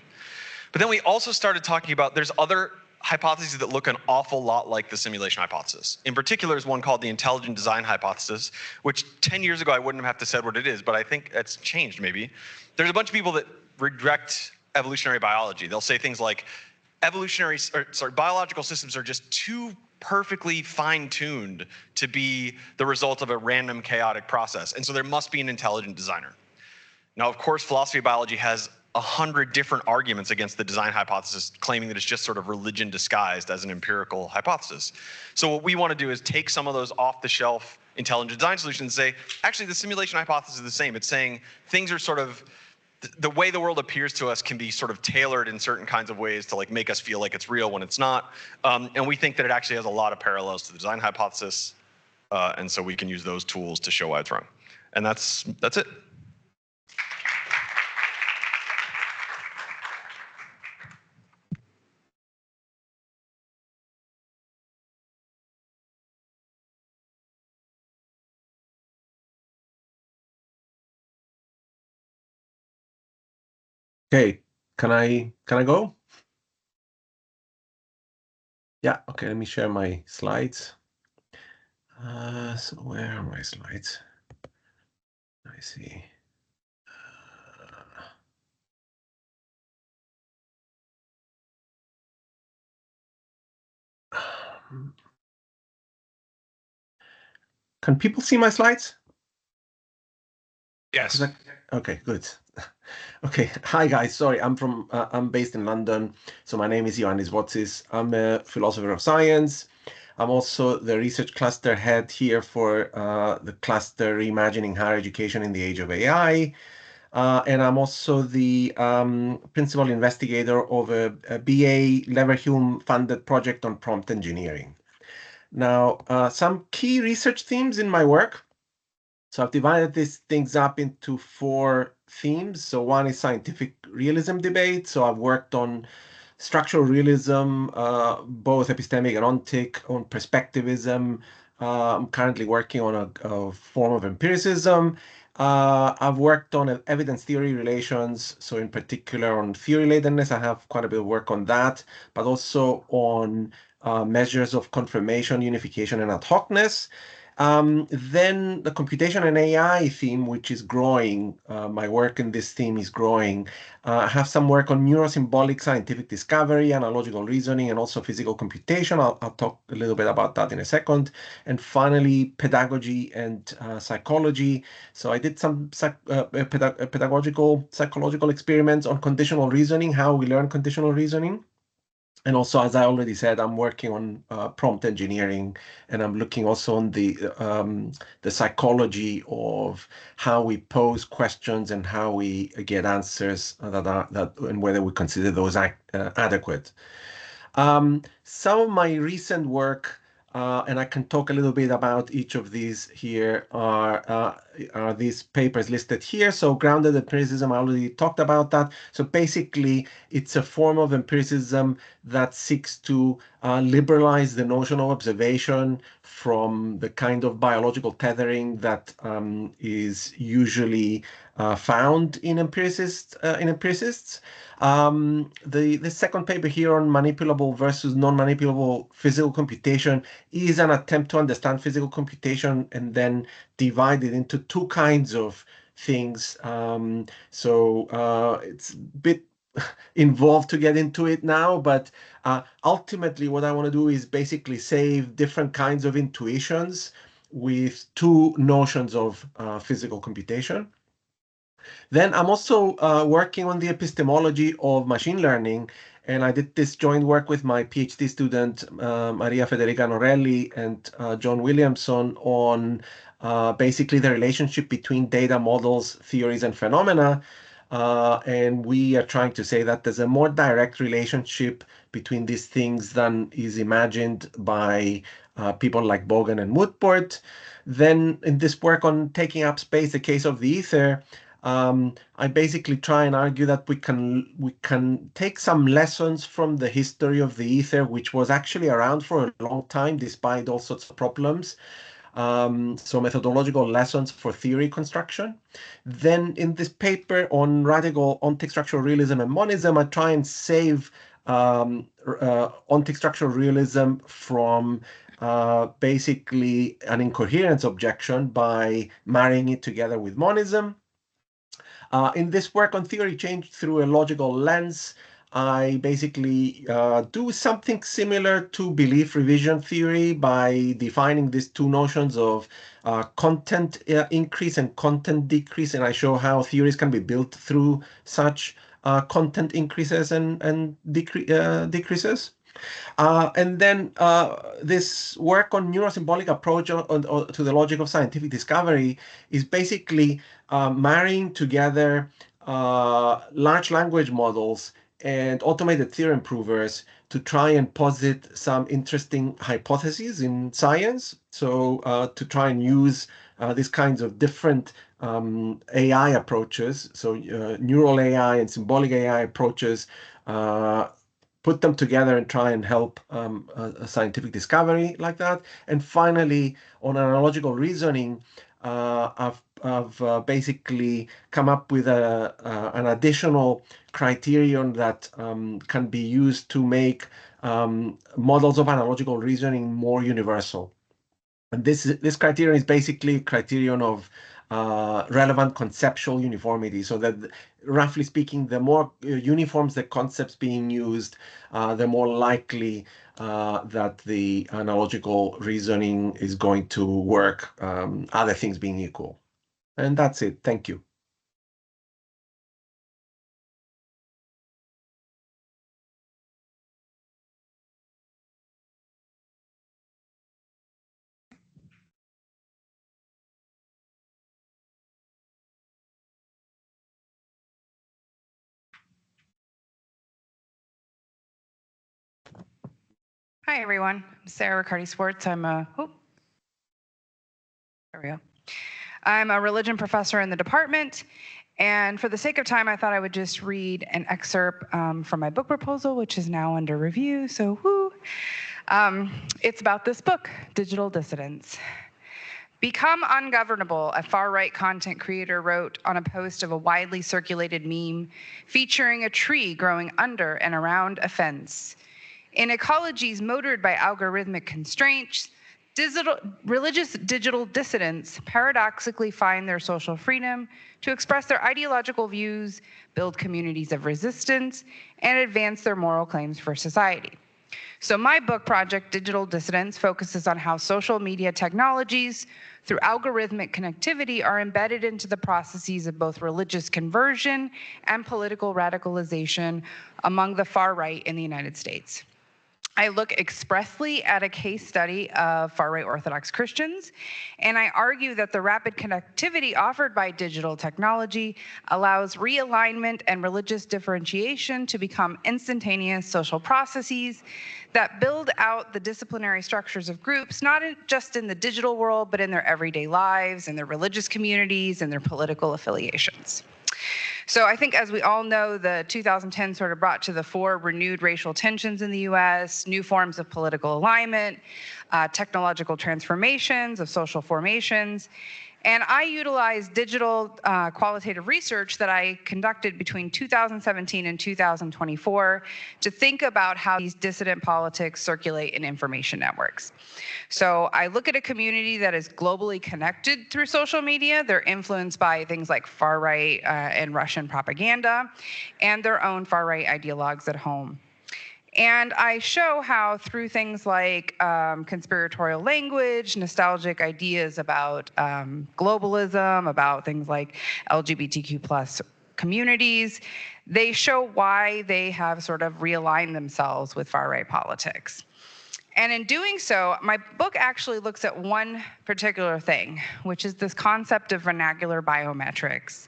Speaker 7: But then we also started talking about there's other hypotheses that look an awful lot like the simulation hypothesis. In particular is one called the intelligent design hypothesis, which 10 years ago I wouldn't have to said what it is, but I think it's changed maybe. There's a bunch of people that reject evolutionary biology. They'll say things like biological systems are just too perfectly fine-tuned to be the result of a random chaotic process. And so there must be an intelligent designer. Now, of course, philosophy of biology has 100 different arguments against the design hypothesis, claiming that it's just sort of religion disguised as an empirical hypothesis. So what we want to do is take some of those off-the-shelf intelligent design solutions and say, actually, the simulation hypothesis is the same. It's saying things are sort of, the way the world appears to us can be sort of tailored in certain kinds of ways to like make us feel like it's real when it's not. And we think that it actually has a lot of parallels to the design hypothesis. And so we can use those tools to show why it's wrong. And that's it.
Speaker 8: Okay, can I go? Yeah, okay, let me share my slides. So where are my slides? I see. Can people see my slides?
Speaker 1: Yes.
Speaker 8: Okay, good. Okay, hi guys. Sorry, I'm based in London. So my name is Ioannis Votsis. I'm a philosopher of science. I'm also the research cluster head here for the cluster Reimagining Higher Education in the Age of AI. And I'm also the principal investigator of a BA Leverhulme funded project on prompt engineering. Now, some key research themes in my work. So I've divided these things up into 4 themes. So one is scientific realism debate. So I've worked on structural realism, both epistemic and ontic, on perspectivism. I'm currently working on a form of empiricism. I've worked on evidence theory relations. So in particular on theory latedness, I have quite a bit of work on that, but also on measures of confirmation, unification, and ad hocness. Then the computation and AI theme, which is growing, my work in this theme is growing. I have some work on neurosymbolic scientific discovery, analogical reasoning, and also physical computation. I'll talk a little bit about that in a second. And pedagogy and psychology. So I did some pedagogical psychological experiments on conditional reasoning, how we learn conditional reasoning. And also, as I already said, I'm working on prompt engineering, and I'm looking also on the psychology of how we pose questions and how we get answers and whether we consider those adequate. Some of my recent work, and I can talk a little bit about each of these here, are these papers listed here. So grounded empiricism, I already talked about that. So basically, it's a form of empiricism that seeks to liberalize the notion of observation from the kind of biological tethering that is usually found in empiricists. The second paper here on manipulable versus non-manipulable physical computation is an attempt to understand physical computation and then divide it into two kinds of things. So it's a bit involved to get into it now, but ultimately what I want to do is basically save different kinds of intuitions with two notions of physical computation. Then I'm also working on the epistemology of machine learning, and I did this joint work with my PhD student, Maria Federica Norelli and John Williamson on basically the relationship between data models, theories, and phenomena. And we are trying to say that there's a more direct relationship between these things than is imagined by people like Bogan and Woodport. Then in this work on taking up space, the case of the ether, I basically try and argue that we can take some lessons from the history of the ether, which was actually around for a long time despite all sorts of problems. So methodological lessons for theory construction. Then in this paper on radical ontic structural realism and monism, I try and save ontic structural realism from basically an incoherence objection by marrying it together with monism. In this work on theory change through a logical lens, I basically do something similar to belief revision theory by defining these two notions of content increase and content decrease, and I show how theories can be built through such content increases and decreases. And then this work on neurosymbolic approach to the logic of scientific discovery is basically marrying together large language models and automated theorem provers to try and posit some interesting hypotheses in science. So to try and use these kinds of different AI approaches, so neural AI and symbolic AI approaches, put them together and try and help a scientific discovery like that. And finally, on analogical reasoning, I've basically come up with an additional criterion that can be used to make models of analogical reasoning more universal. And this criterion is basically a criterion of relevant conceptual uniformity, so that roughly speaking, the more uniforms the concepts being used, the more likely that the analogical reasoning is going to work, other things being equal. And that's it. Thank you.
Speaker 9: Hi, everyone. I'm Sarah Riccardi-Swartz. There we go. I'm a religion professor in the department. And for the sake of time, I thought I would just read an excerpt from my book proposal, which is now under review. So, woo. It's about this book, Digital Dissidence. Become ungovernable, a far-right content creator wrote on a post of a widely circulated meme featuring a tree growing under and around a fence. In ecologies motored by algorithmic constraints, religious digital dissidents paradoxically find their social freedom to express their ideological views, build communities of resistance, and advance their moral claims for society. So my book project, Digital Dissidence, focuses on how social media technologies, through algorithmic connectivity, are embedded into the processes of both religious conversion and political radicalization among the far right in the United States. I look expressly at a case study of far-right Orthodox Christians, and I argue that the rapid connectivity offered by digital technology allows realignment and religious differentiation to become instantaneous social processes that build out the disciplinary structures of groups, not just in the digital world, but in their everyday lives, in their religious communities, and their political affiliations. So I think, as we all know, the 2010 sort of brought to the fore renewed racial tensions in the US, new forms of political alignment, technological transformations of social formations. And I utilized digital qualitative research that I conducted between 2017 and 2024 to think about how these dissident politics circulate in information networks. So I look at a community that is globally connected through social media. They're influenced by things like far-right and Russian propaganda and their own far-right ideologues at home. And I show how through things like conspiratorial language, nostalgic ideas about globalism, about things like LGBTQ plus communities, they show why they have sort of realigned themselves with far-right politics. And in doing so, my book actually looks at one particular thing, which is this concept of vernacular biometrics.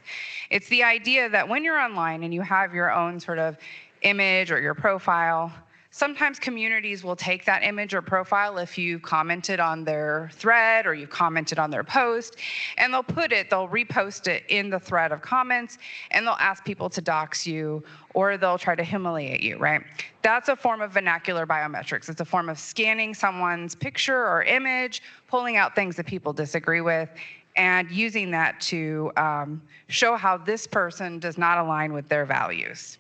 Speaker 9: It's the idea that when you're online and you have your own sort of image or your profile, sometimes communities will take that image or profile if you commented on their thread or you commented on their post, and they'll repost it in the thread of comments, and they'll ask people to dox you, or they'll try to humiliate you, right? That's a form of vernacular biometrics. It's a form of scanning someone's picture or image, pulling out things that people disagree with, and using that to show how this person does not align with their values.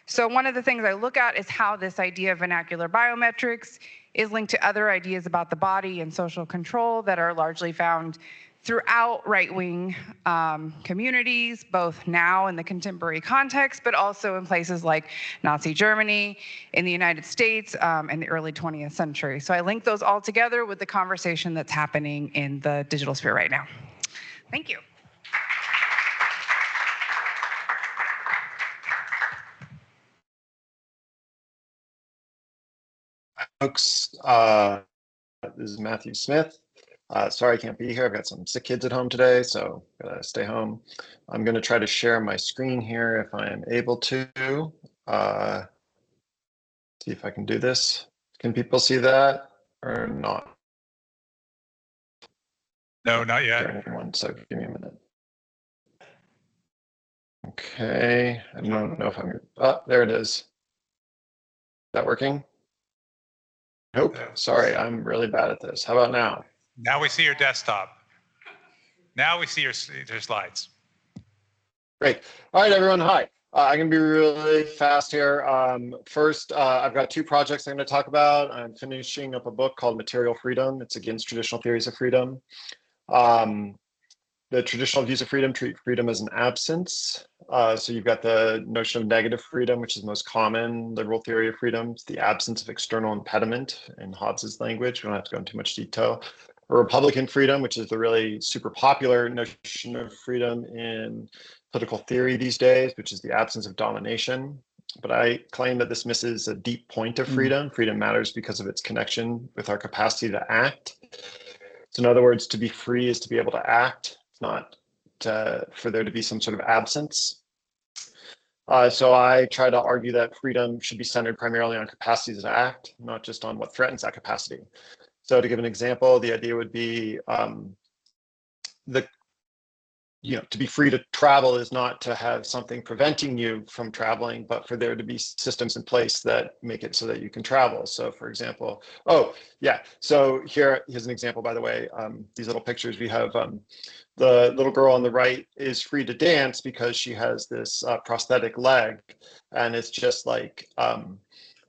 Speaker 9: So one of the things I look at is how this idea of vernacular biometrics is linked to other ideas about the body and social control that are largely found throughout right-wing communities, both now in the contemporary context, but also in places like Nazi Germany, in the United States, in the early 20th century. So I link those all together with the conversation that's happening in the digital sphere right now. Thank you.
Speaker 10: Folks, this is Matthew Smith. Sorry I can't be here. I've got some sick kids at home today, so gotta stay home. I'm gonna try to share my screen here if I am able to. See if I can do this. Can people see that or not?
Speaker 1: No, not yet.
Speaker 10: One second, give me a minute. Okay, I don't know if I'm, oh, there it is. Is that working? Nope, sorry, I'm really bad at this. How about now?
Speaker 1: Now we see your desktop. Now we see your slides.
Speaker 10: Great. All right, everyone, hi. I'm going to be really fast here. First, I've got two projects I'm going to talk about. I'm finishing up a book called Material Freedom. It's against traditional theories of freedom. The traditional views of freedom treat freedom as an absence. So you've got the notion of negative freedom, which is the most common liberal theory of freedom. It's the absence of external impediment in Hobbes's language. We don't have to go into too much detail. Or Republican freedom, which is the really super popular notion of freedom in political theory these days, which is the absence of domination. But I claim that this misses a deep point of freedom. Freedom matters because of its connection with our capacity to act. So in other words, to be free is to be able to act. It's not for there to be some sort of absence. So I try to argue that freedom should be centered primarily on capacities to act, not just on what threatens that capacity. So to give an example, the idea would be to be free to travel is not to have something preventing you from traveling, but for there to be systems in place that make it so that you can travel. So for example, so here's an example, by the way, these little pictures we have, the little girl on the right is free to dance because she has this prosthetic leg, and it's just like the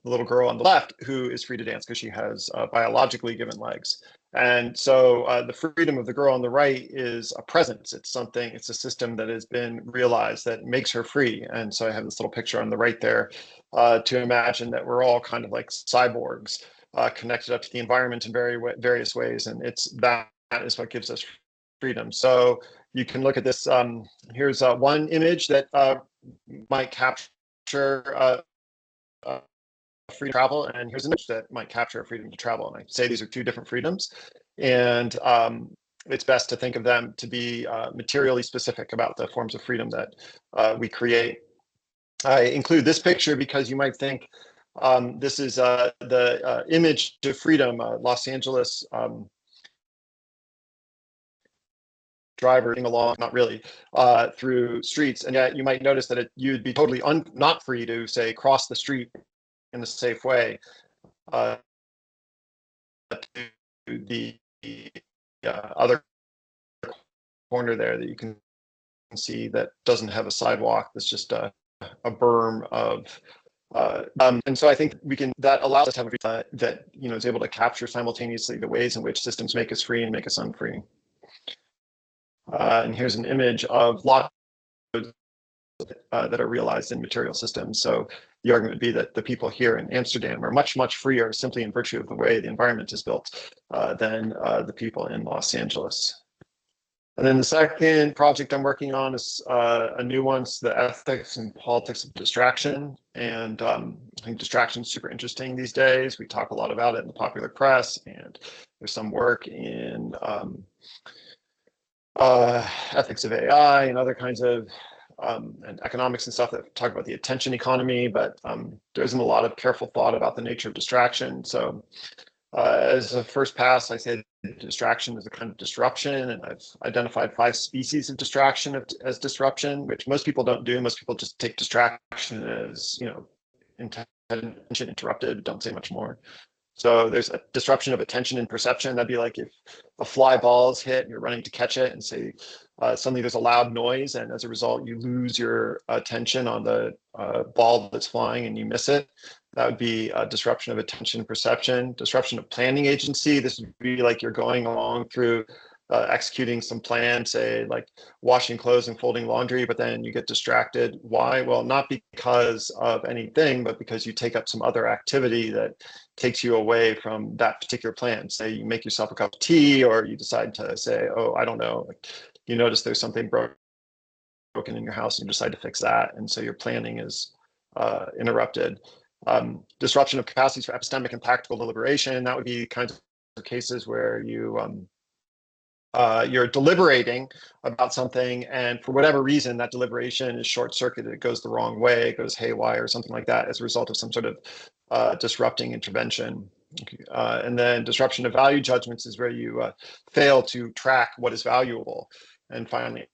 Speaker 10: little girl on the left who is free to dance because she has biologically given legs. And so the freedom of the girl on the right is a presence. It's something, it's a system that has been realized that makes her free. And so I have this little picture on the right there to imagine that we're all kind of like cyborgs connected up to the environment in various ways. And that is what gives us freedom. So you can look at this. Here's one image that might capture free travel, and here's an image that might capture a freedom to travel. And I say these are two different freedoms, and it's best to think of them to be materially specific about the forms of freedom that we create. I include this picture because you might think this is the image of freedom, Los Angeles driving along, not really, through streets, and yet you might notice that you'd be totally not free to, say, cross the street in a safe way to the other corner there that you can see that doesn't have a sidewalk. That's just a berm of and so I think that allows us to have a that is able to capture simultaneously the ways in which systems make us free and make us unfree. And here's an image of lots that are realized in material systems. So the argument would be that the people here in Amsterdam are much, much freer simply in virtue of the way the environment is built than the people in Los Angeles. And then the second project I'm working on is a new one, it's the ethics and politics of distraction. And I think distraction is super interesting these days. We talk a lot about it in the popular press, and there's some work in ethics of AI and other kinds of and economics and stuff that talk about the attention economy, but there isn't a lot of careful thought about the nature of distraction. So as a first pass, I said distraction is a kind of disruption, and I've identified 5 species of distraction as disruption, which most people don't do. Most people just take distraction as, attention interrupted, don't say much more. So there's a disruption of attention and perception. That'd be like if a fly ball is hit and you're running to catch it, and say suddenly there's a loud noise, and as a result you lose your attention on the ball that's flying and you miss it. That would be a disruption of attention and perception. Disruption of planning agency. This would be like you're going along through executing some plan, say like washing clothes and folding laundry, but then you get distracted. Why? Well, not because of anything, but because you take up some other activity that takes you away from that particular plan. Say you make yourself a cup of tea, or you decide to say, oh, I don't know, like you notice there's something broken in your house and you decide to fix that. And so your planning is interrupted. Disruption of capacities for epistemic and practical deliberation. That would be kinds of cases where you're deliberating about something, and for whatever reason, that deliberation is short-circuited. It goes the wrong way, it goes haywire, or something like that, as a result of some sort of disrupting intervention. And then disruption of value judgments is where you fail to track what is valuable. And finally,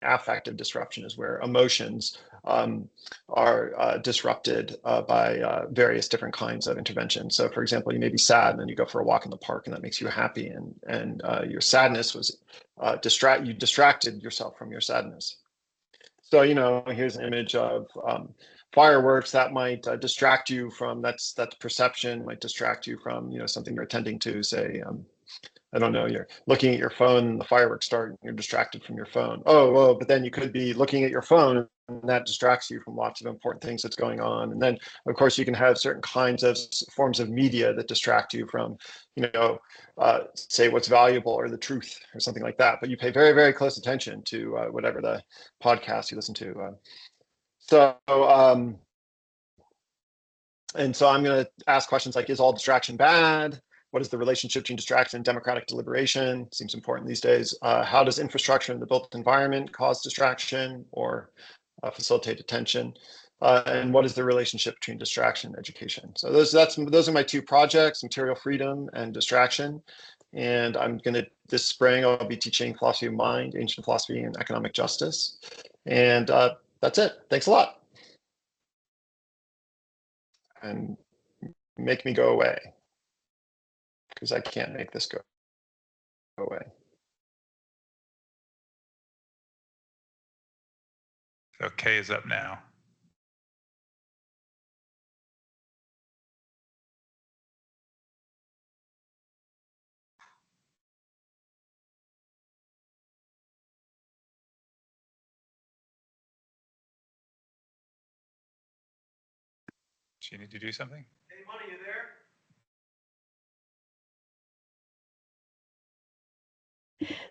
Speaker 10: affective disruption is where emotions are disrupted by various different kinds of intervention. So for example, you may be sad and then you go for a walk in the park and that makes you happy, and your sadness was you distracted yourself from your sadness. So here's an image of fireworks that might distract you from that's perception, might distract you from something you're attending to. Say I don't know, you're looking at your phone and the fireworks start and you're distracted from your phone. Oh, well, but then you could be looking at your phone and that distracts you from lots of important things that's going on. And then, of course, you can have certain kinds of forms of media that distract you from, say what's valuable or the truth or something like that. But you pay very, very close attention to whatever the podcast you listen to. And so I'm going to ask questions like, is all distraction bad? What is the relationship between distraction and democratic deliberation? Seems important these days. How does infrastructure in the built environment cause distraction or facilitate attention? And what is the relationship between distraction and education? So those are my 2 projects: material freedom and distraction. And this spring, I'll be teaching philosophy of mind, ancient philosophy, and economic justice. And that's it. Thanks a lot. And make me go away, because I can't make this go away.
Speaker 1: Okay, is up now. Do you need to do something?
Speaker 2: Hey, Money, you there?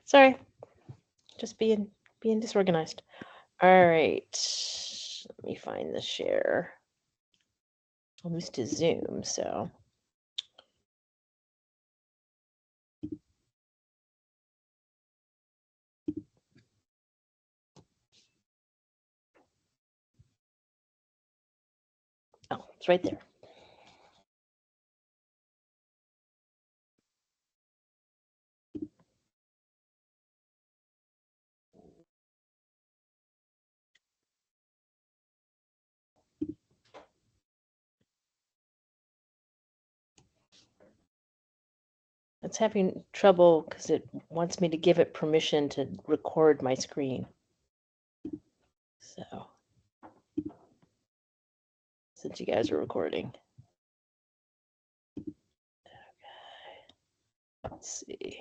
Speaker 11: Sorry, just being disorganized. All right, let me find the share. I'm used to Zoom, so. Oh, it's right there. It's having trouble because it wants me to give it permission to record my screen. So, since you guys are recording. Okay. Let's see.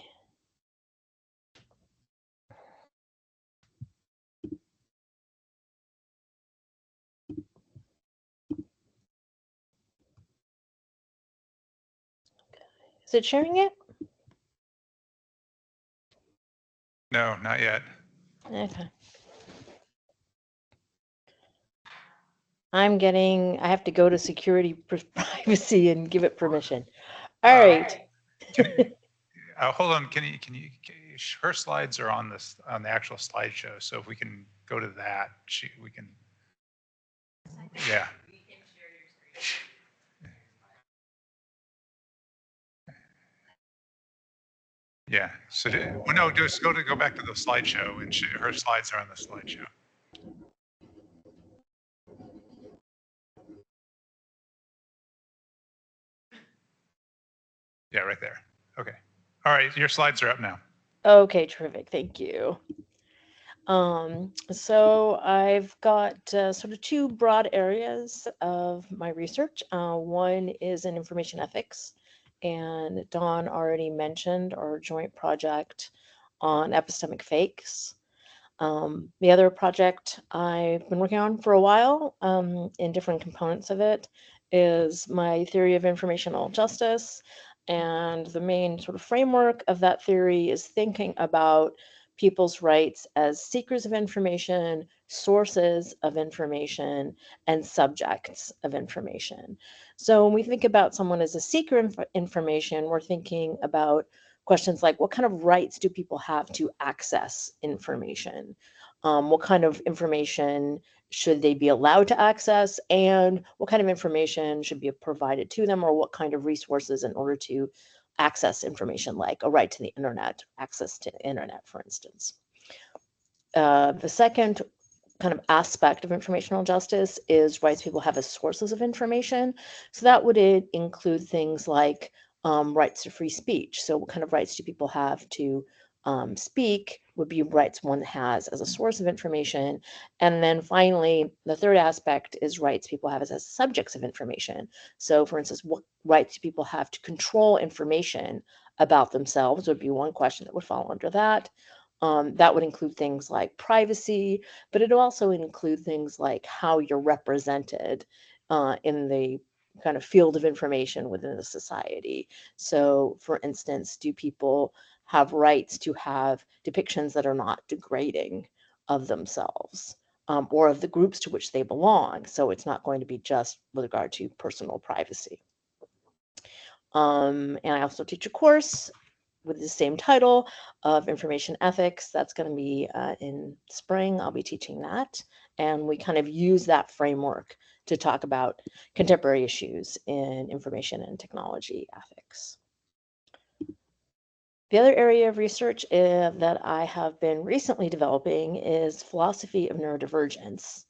Speaker 11: Is it sharing it?
Speaker 1: No, not yet.
Speaker 11: Okay. I have to go to security privacy and give it permission. All right.
Speaker 1: Hold on. Her slides are on the actual slideshow. So if we can go to that, we can. Yeah. Yeah. So no, just go back to the slideshow, and her slides are on the slideshow. Yeah, right there. Okay. All right, your slides are up now.
Speaker 11: Okay, terrific. Thank you. So I've got sort of two broad areas of my research. One is in information ethics, and Dawn already mentioned our joint project on epistemic fakes. The other project I've been working on for a while, in different components of it, is my theory of informational justice. And the main sort of framework of that theory is thinking about people's rights as seekers of information, sources of information, and subjects of information. So when we think about someone as a seeker of information, we're thinking about questions like, what kind of rights do people have to access information? What kind of information should they be allowed to access, and what kind of information should be provided to them, or what kind of resources in order to access information, like a right to the internet, access to the internet, for instance. The second kind of aspect of informational justice is rights people have as sources of information. So that would include things like rights to free speech. So what kind of rights do people have to speak would be rights one has as a source of information. And then finally, the third aspect is rights people have as subjects of information. So for instance, what rights do people have to control information about themselves would be one question that would fall under that. That would include things like privacy, but it also include things like how you're represented in the kind of field of information within the society. So for instance, do people have rights to have depictions that are not degrading of themselves or of the groups to which they belong? So it's not going to be just with regard to personal privacy. And I also teach a course with the same title of information ethics. That's going to be in spring. I'll be teaching that. And we kind of use that framework to talk about contemporary issues in information and technology ethics. The other area of research that I have been recently developing is philosophy of neurodivergence.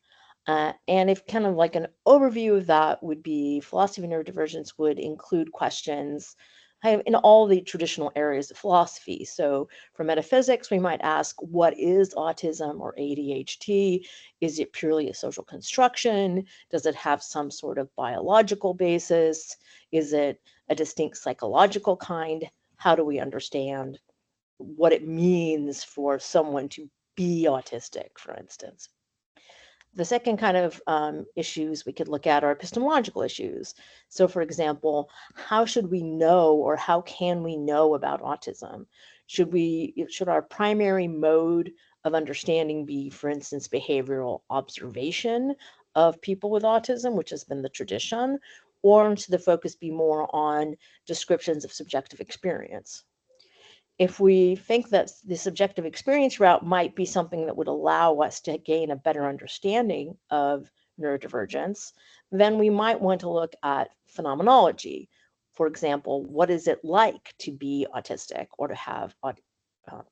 Speaker 11: And if kind of like an overview of that would be, philosophy of neurodivergence would include questions in all the traditional areas of philosophy. So for metaphysics, we might ask, what is autism or ADHD? Is it purely a social construction? Does it have some sort of biological basis? Is it a distinct psychological kind? How do we understand what it means for someone to be autistic, for instance? The second kind of issues we could look at are epistemological issues. So for example, how should we know, or how can we know about autism? Should our primary mode of understanding be, for instance, behavioral observation of people with autism, which has been the tradition, or should the focus be more on descriptions of subjective experience? If we think that the subjective experience route might be something that would allow us to gain a better understanding of neurodivergence, then we might want to look at phenomenology. For example, what is it like to be autistic or to have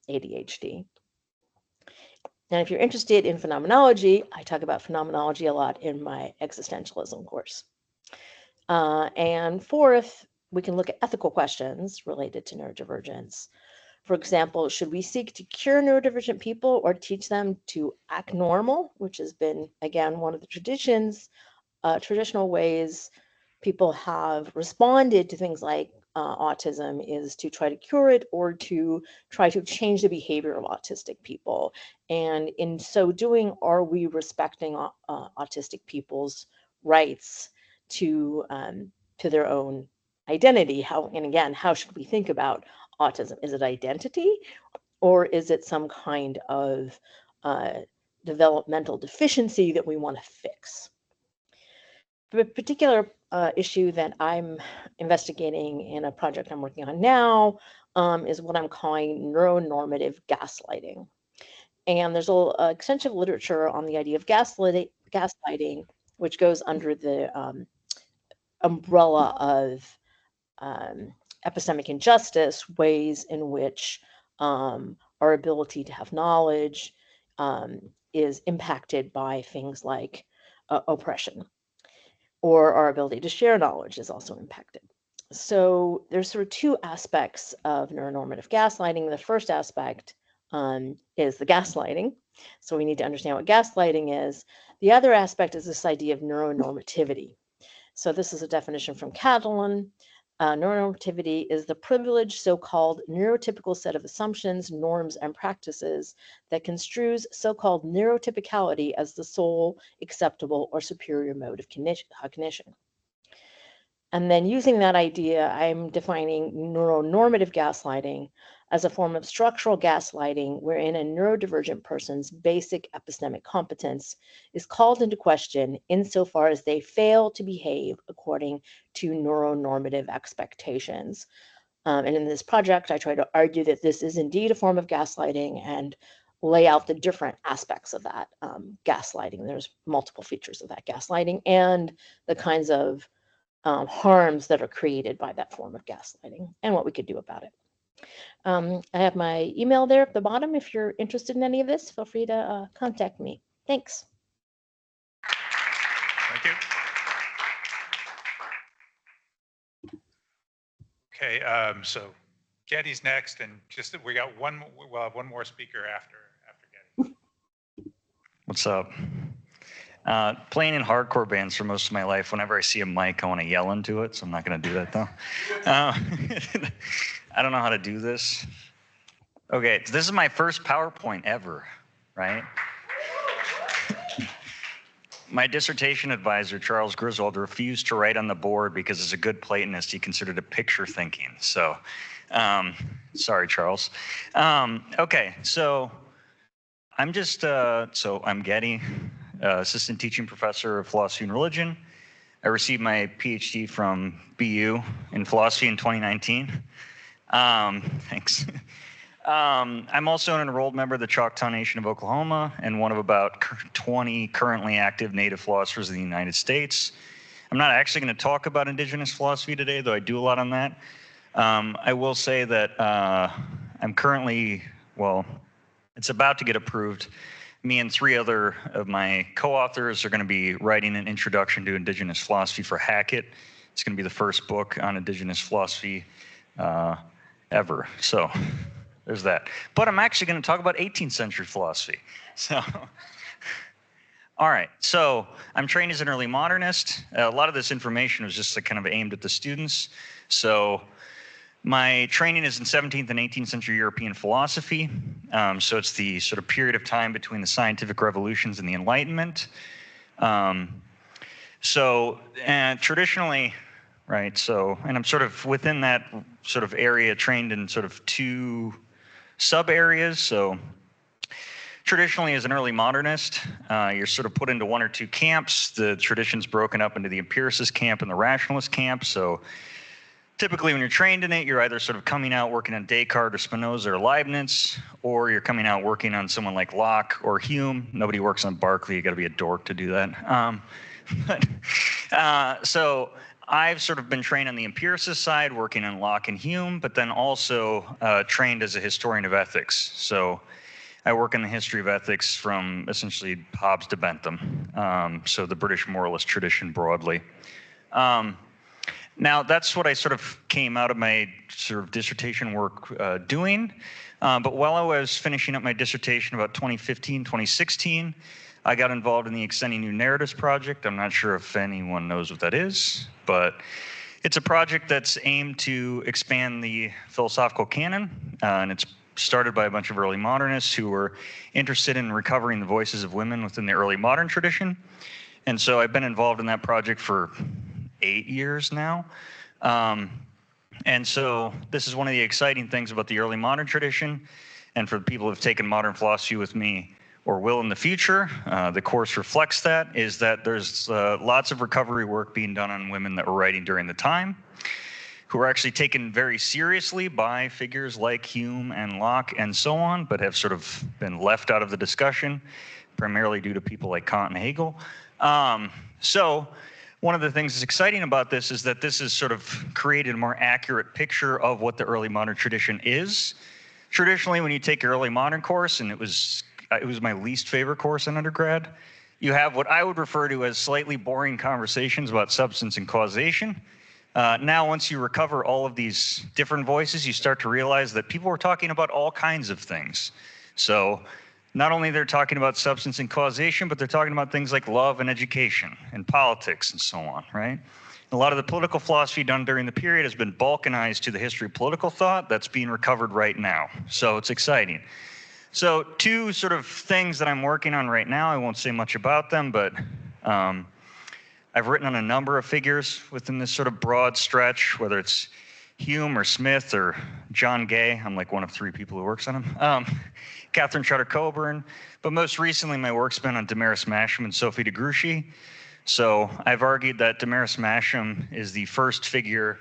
Speaker 11: ADHD? And if you're interested in phenomenology, I talk about phenomenology a lot in my existentialism course. And fourth, we can look at ethical questions related to neurodivergence. For example, should we seek to cure neurodivergent people or teach them to act normal, which has been, again, one of the traditional ways people have responded to things like autism is to try to cure it or to try to change the behavior of autistic people. And in so doing, are we respecting autistic people's rights to their own identity? And again, how should we think about autism? Is it identity, or is it some kind of developmental deficiency that we want to fix? The particular issue that I'm investigating in a project I'm working on now is what I'm calling neuronormative gaslighting. And there's extensive literature on the idea of gaslighting, which goes under the umbrella of epistemic injustice, ways in which our ability to have knowledge is impacted by things like oppression, or our ability to share knowledge is also impacted. So there's sort of two aspects of neuronormative gaslighting. The first aspect is the gaslighting. So we need to understand what gaslighting is. The other aspect is this idea of neuronormativity. So this is a definition from Catalan. Neuronormativity is the privileged so-called neurotypical set of assumptions, norms, and practices that construes so-called neurotypicality as the sole acceptable or superior mode of cognition. And then using that idea, I'm defining neuronormative gaslighting as a form of structural gaslighting wherein a neurodivergent person's basic epistemic competence is called into question insofar as they fail to behave according to neuronormative expectations. And in this project, I try to argue that this is indeed a form of gaslighting and lay out the different aspects of that gaslighting. There's multiple features of that gaslighting and the kinds of harms that are created by that form of gaslighting and what we could do about it. I have my email there at the bottom. If you're interested in any of this, feel free to contact me. Thanks.
Speaker 1: Thank you. Okay, so Getty's next, and just we got we'll have one more speaker after Getty.
Speaker 12: What's up? Playing in hardcore bands for most of my life, whenever I see a mic, I want to yell into it, so I'm not going to do that, though. I don't know how to do this. Okay, so this is my first PowerPoint ever, right? My dissertation advisor, Charles Griswold, refused to write on the board because as a good Platonist, he considered it picture thinking. So, sorry, Charles. Okay, so I'm Getty. Assistant teaching professor of philosophy and religion. I received my PhD from BU in philosophy in 2019. Thanks. I'm also an enrolled member of the Choctaw Nation of Oklahoma and one of about 20 currently active Native philosophers in the United States. I'm not actually going to talk about indigenous philosophy today, though I do a lot on that. I will say that I'm currently, well, it's about to get approved. Me and 3 other of my co-authors are going to be writing an introduction to indigenous philosophy for Hackett. It's going to be the first book on indigenous philosophy ever. So there's that. But I'm actually going to talk about 18th century philosophy. So, all right. So I'm trained as an early modernist. A lot of this information was just kind of aimed at the students. So my training is in 17th and 18th century European philosophy. So it's the sort of period of time between the scientific revolutions and the Enlightenment. Traditionally, right, so, and I'm sort of within that sort of area trained in sort of 2 sub-areas. So traditionally as an early modernist, you're sort of put into 1 or 2 camps. The tradition's broken up into the empiricist camp and the rationalist camp. So typically when you're trained in it, you're either sort of coming out working on Descartes or Spinoza or Leibniz, or you're coming out working on someone like Locke or Hume. Nobody works on Berkeley. You got to be a dork to do that. So I've sort of been trained on the empiricist side, working on Locke and Hume, but then also trained as a historian of ethics. So I work in the history of ethics from essentially Hobbes to Bentham, so the British moralist tradition broadly. Now, that's what I sort of came out of my sort of dissertation work doing. But while I was finishing up my dissertation about 2015, 2016, I got involved in the Extending New Narratives project. I'm not sure if anyone knows what that is, but it's a project that's aimed to expand the philosophical canon, and it's started by a bunch of early modernists who were interested in recovering the voices of women within the early modern tradition. And so I've been involved in that project for 8 years now. And so this is one of the exciting things about the early modern tradition. And for the people who have taken modern philosophy with me or will in the future, the course reflects that, is that there's lots of recovery work being done on women that were writing during the time, who are actually taken very seriously by figures like Hume and Locke and so on, but have sort of been left out of the discussion, primarily due to people like Kant and Hegel. So one of the things that's exciting about this is that this has sort of created a more accurate picture of what the early modern tradition is. Traditionally, when you take your early modern course, and it was my least favorite course in undergrad, you have what I would refer to as slightly boring conversations about substance and causation. Now, once you recover all of these different voices, you start to realize that people were talking about all kinds of things. So not only they're talking about substance and causation, but they're talking about things like love and education and politics and so on, right? A lot of the political philosophy done during the period has been balkanized to the history of political thought that's being recovered right now. So it's exciting. So two sort of things that I'm working on right now, I won't say much about them, but I've written on a number of figures within this sort of broad stretch, whether it's Hume or Smith or John Gay. I'm like one of 3 people who works on him. Catherine Shutter Coburn, but most recently my work's been on Damaris Masham and Sophie de Grouchy. So I've argued that Damaris Masham is the first figure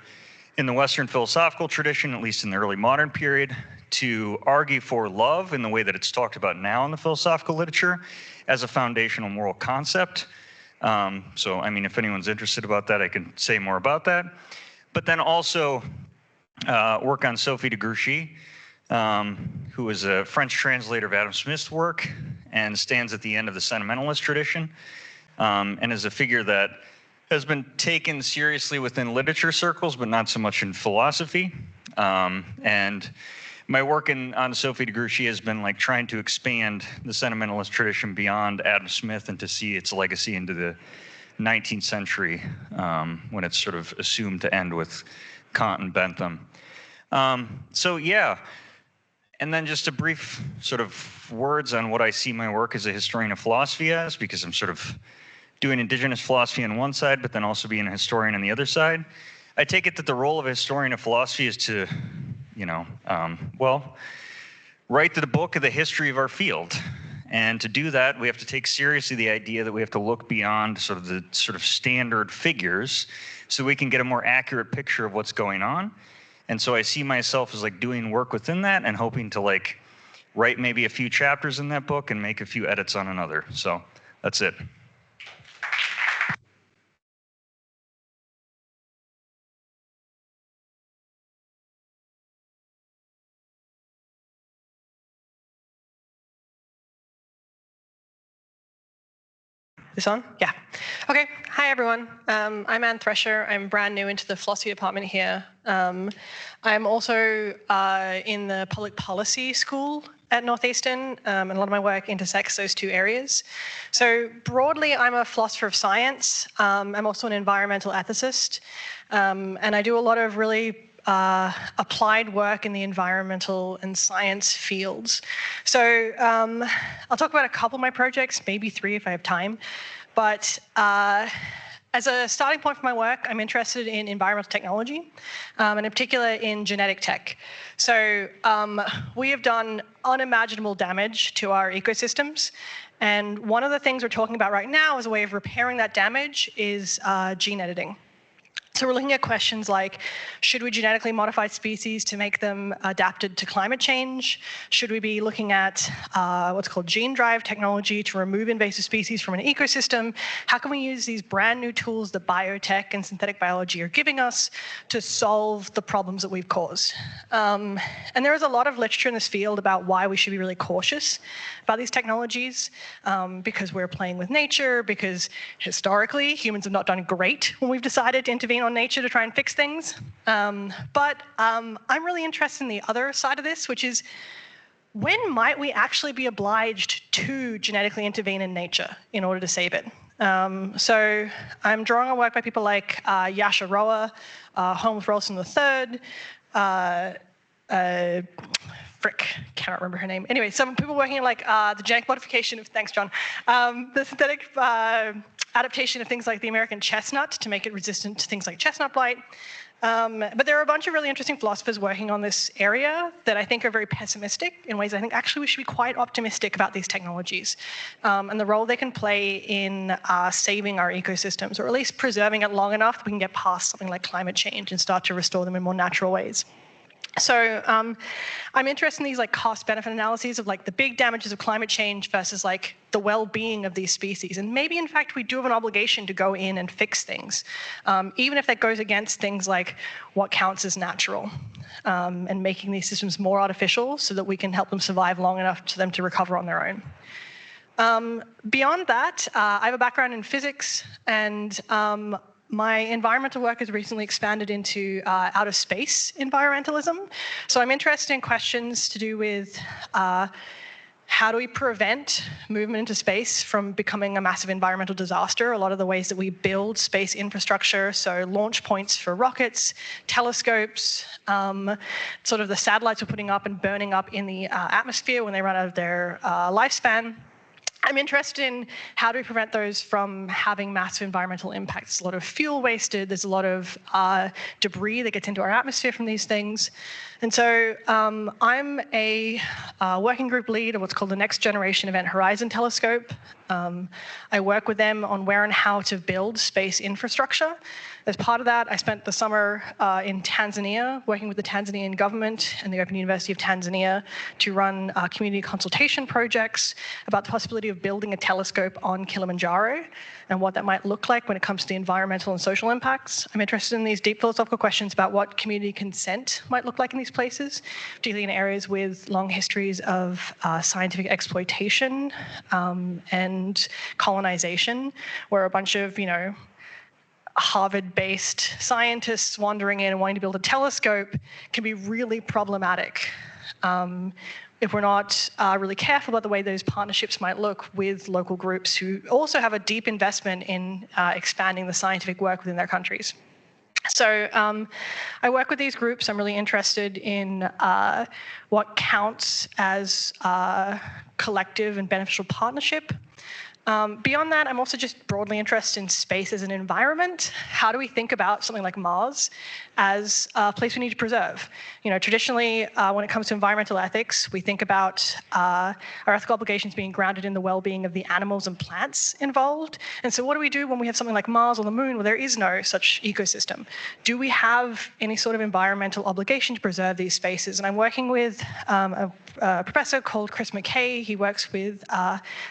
Speaker 12: in the Western philosophical tradition, at least in the early modern period, to argue for love in the way that it's talked about now in the philosophical literature as a foundational moral concept. So, I mean, if anyone's interested about that, I can say more about that. But then also work on Sophie de Grouchy, who is a French translator of Adam Smith's work and stands at the end of the sentimentalist tradition, and is a figure that has been taken seriously within literature circles, but not so much in philosophy. And my work on Sophie de Grouchy has been like trying to expand the sentimentalist tradition beyond Adam Smith and to see its legacy into the 19th century, when it's sort of assumed to end with Kant and Bentham. So yeah, and then just a brief sort of words on what I see my work as a historian of philosophy as, because I'm sort of doing indigenous philosophy on one side, but then also being a historian on the other side. I take it that the role of a historian of philosophy is to, well, write the book of the history of our field. And to do that, we have to take seriously the idea that we have to look beyond sort of the sort of standard figures so we can get a more accurate picture of what's going on. And so I see myself as like doing work within that and hoping to like write maybe a few chapters in that book and make a few edits on another. So that's it.
Speaker 2: This on? Yeah. Okay. Hi, everyone. I'm Anne Thresher. I'm brand new into the philosophy department here. I'm also in the public policy school at Northeastern, and a lot of my work intersects those two areas. So broadly, I'm a philosopher of science. I'm also an environmental ethicist, and I do a lot of really applied work in the environmental and science fields. So I'll talk about a couple of my projects, maybe 3 if I have time. But as a starting point for my work, I'm interested in environmental technology, and in particular in genetic tech. So we have done unimaginable damage to our ecosystems. And one of the things we're talking about right now as a way of repairing that damage is gene editing. So we're looking at questions like, should we genetically modify species to make them adapted to climate change? Should we be looking at what's called gene drive technology to remove invasive species from an ecosystem? How can we use these brand new tools that biotech and synthetic biology are giving us to solve the problems that we've caused? And there is a lot of literature in this field about why we should be really cautious about these technologies, because we're playing with nature, because historically humans have not done great when we've decided to intervene on nature to try and fix things. But I'm really interested in the other side of this, which is when might we actually be obliged to genetically intervene in nature in order to save it? So I'm drawing on work by people like Yasha Roa, Holmes Rolson III, cannot remember her name. Anyway, some people working in like the genetic modification of, thanks John, the synthetic adaptation of things like the American chestnut to make it resistant to things like chestnut blight. But there are a bunch of really interesting philosophers working on this area that I think are very pessimistic in ways I think actually we should be quite optimistic about these technologies and the role they can play in saving our ecosystems, or at least preserving it long enough that we can get past something like climate change and start to restore them in more natural ways. So I'm interested in these like cost-benefit analyses of like the big damages of climate change versus like the well-being of these species. And maybe in fact we do have an obligation to go in and fix things, even if that goes against things like what counts as natural, and making these systems more artificial so that we can help them survive long enough for them to recover on their own. Beyond that, I have a background in physics, and my environmental work has recently expanded into outer space environmentalism. So I'm interested in questions to do with how do we prevent movement into space from becoming a massive environmental disaster? A lot of the ways that we build space infrastructure, so launch points for rockets, telescopes, sort of the satellites we're putting up and burning up in the atmosphere when they run out of their lifespan. I'm interested in how do we prevent those from having massive environmental impacts. There's a lot of fuel wasted, there's a lot of debris that gets into our atmosphere from these things. And so I'm a working group lead of what's called the Next Generation Event Horizon Telescope. I work with them on where and how to build space infrastructure. As part of that, I spent the summer in Tanzania working with the Tanzanian government and the Open University of Tanzania to run community consultation projects about the possibility of building a telescope on Kilimanjaro and what that might look like when it comes to the environmental and social impacts. I'm interested in these deep philosophical questions about what community consent might look like in these places, particularly in areas with long histories of scientific exploitation and colonization, where a bunch of, Harvard-based scientists wandering in and wanting to build a telescope can be really problematic if we're not really careful about the way those partnerships might look with local groups who also have a deep investment in expanding the scientific work within their countries. So I work with these groups. I'm really interested in what counts as collective and beneficial partnership. Beyond that, I'm also just broadly interested in space as an environment. How do we think about something like Mars as a place we need to preserve? Traditionally, when it comes to environmental ethics, we think about our ethical obligations being grounded in the well-being of the animals and plants involved. And so what do we do when we have something like Mars or the moon where there is no such ecosystem? Do we have any sort of environmental obligation to preserve these spaces? And I'm working with a professor called Chris McKay. He works with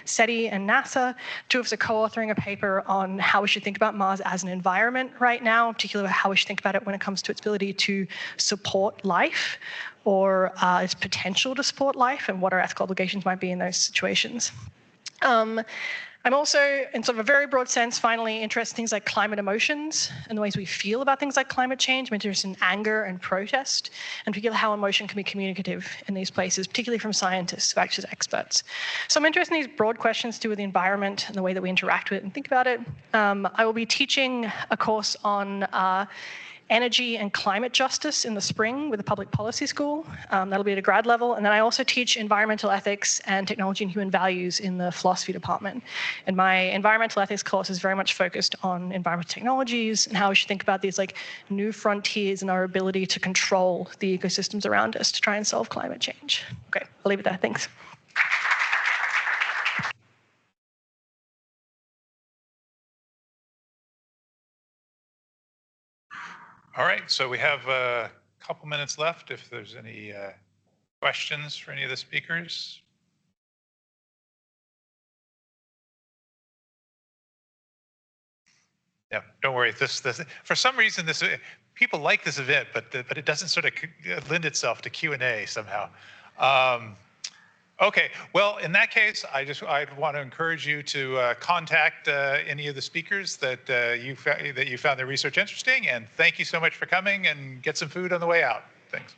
Speaker 2: SETI and NASA. Two of us are co-authoring a paper on how we should think about Mars as an environment right now, particularly how we should think about it when it comes to its ability to support life or its potential to support life and what our ethical obligations might be in those situations. I'm also, in sort of a very broad sense, finally interested in things like climate emotions and the ways we feel about things like climate change. I'm interested in anger and protest, and particularly how emotion can be communicative in these places, particularly from scientists who act as experts. So I'm interested in these broad questions to do with the environment and the way that we interact with it and think about it. I will be teaching a course on energy and climate justice in the spring with a public policy school. That'll be at a grad level. And then I also teach environmental ethics and technology and human values in the philosophy department. And my environmental ethics course is very much focused on environmental technologies and how we should think about these like new frontiers and our ability to control the ecosystems around us to try and solve climate change. Okay, I'll leave it there. Thanks.
Speaker 1: All right, so we have a couple minutes left if there's any questions for any of the speakers. Yeah, don't worry. This for some reason people like this event, but it doesn't sort of lend itself to Q&A somehow. Okay, well, in that case, I'd want to encourage you to contact any of the speakers that you found their research interesting, and thank you so much for coming, and get some food on the way out. Thanks.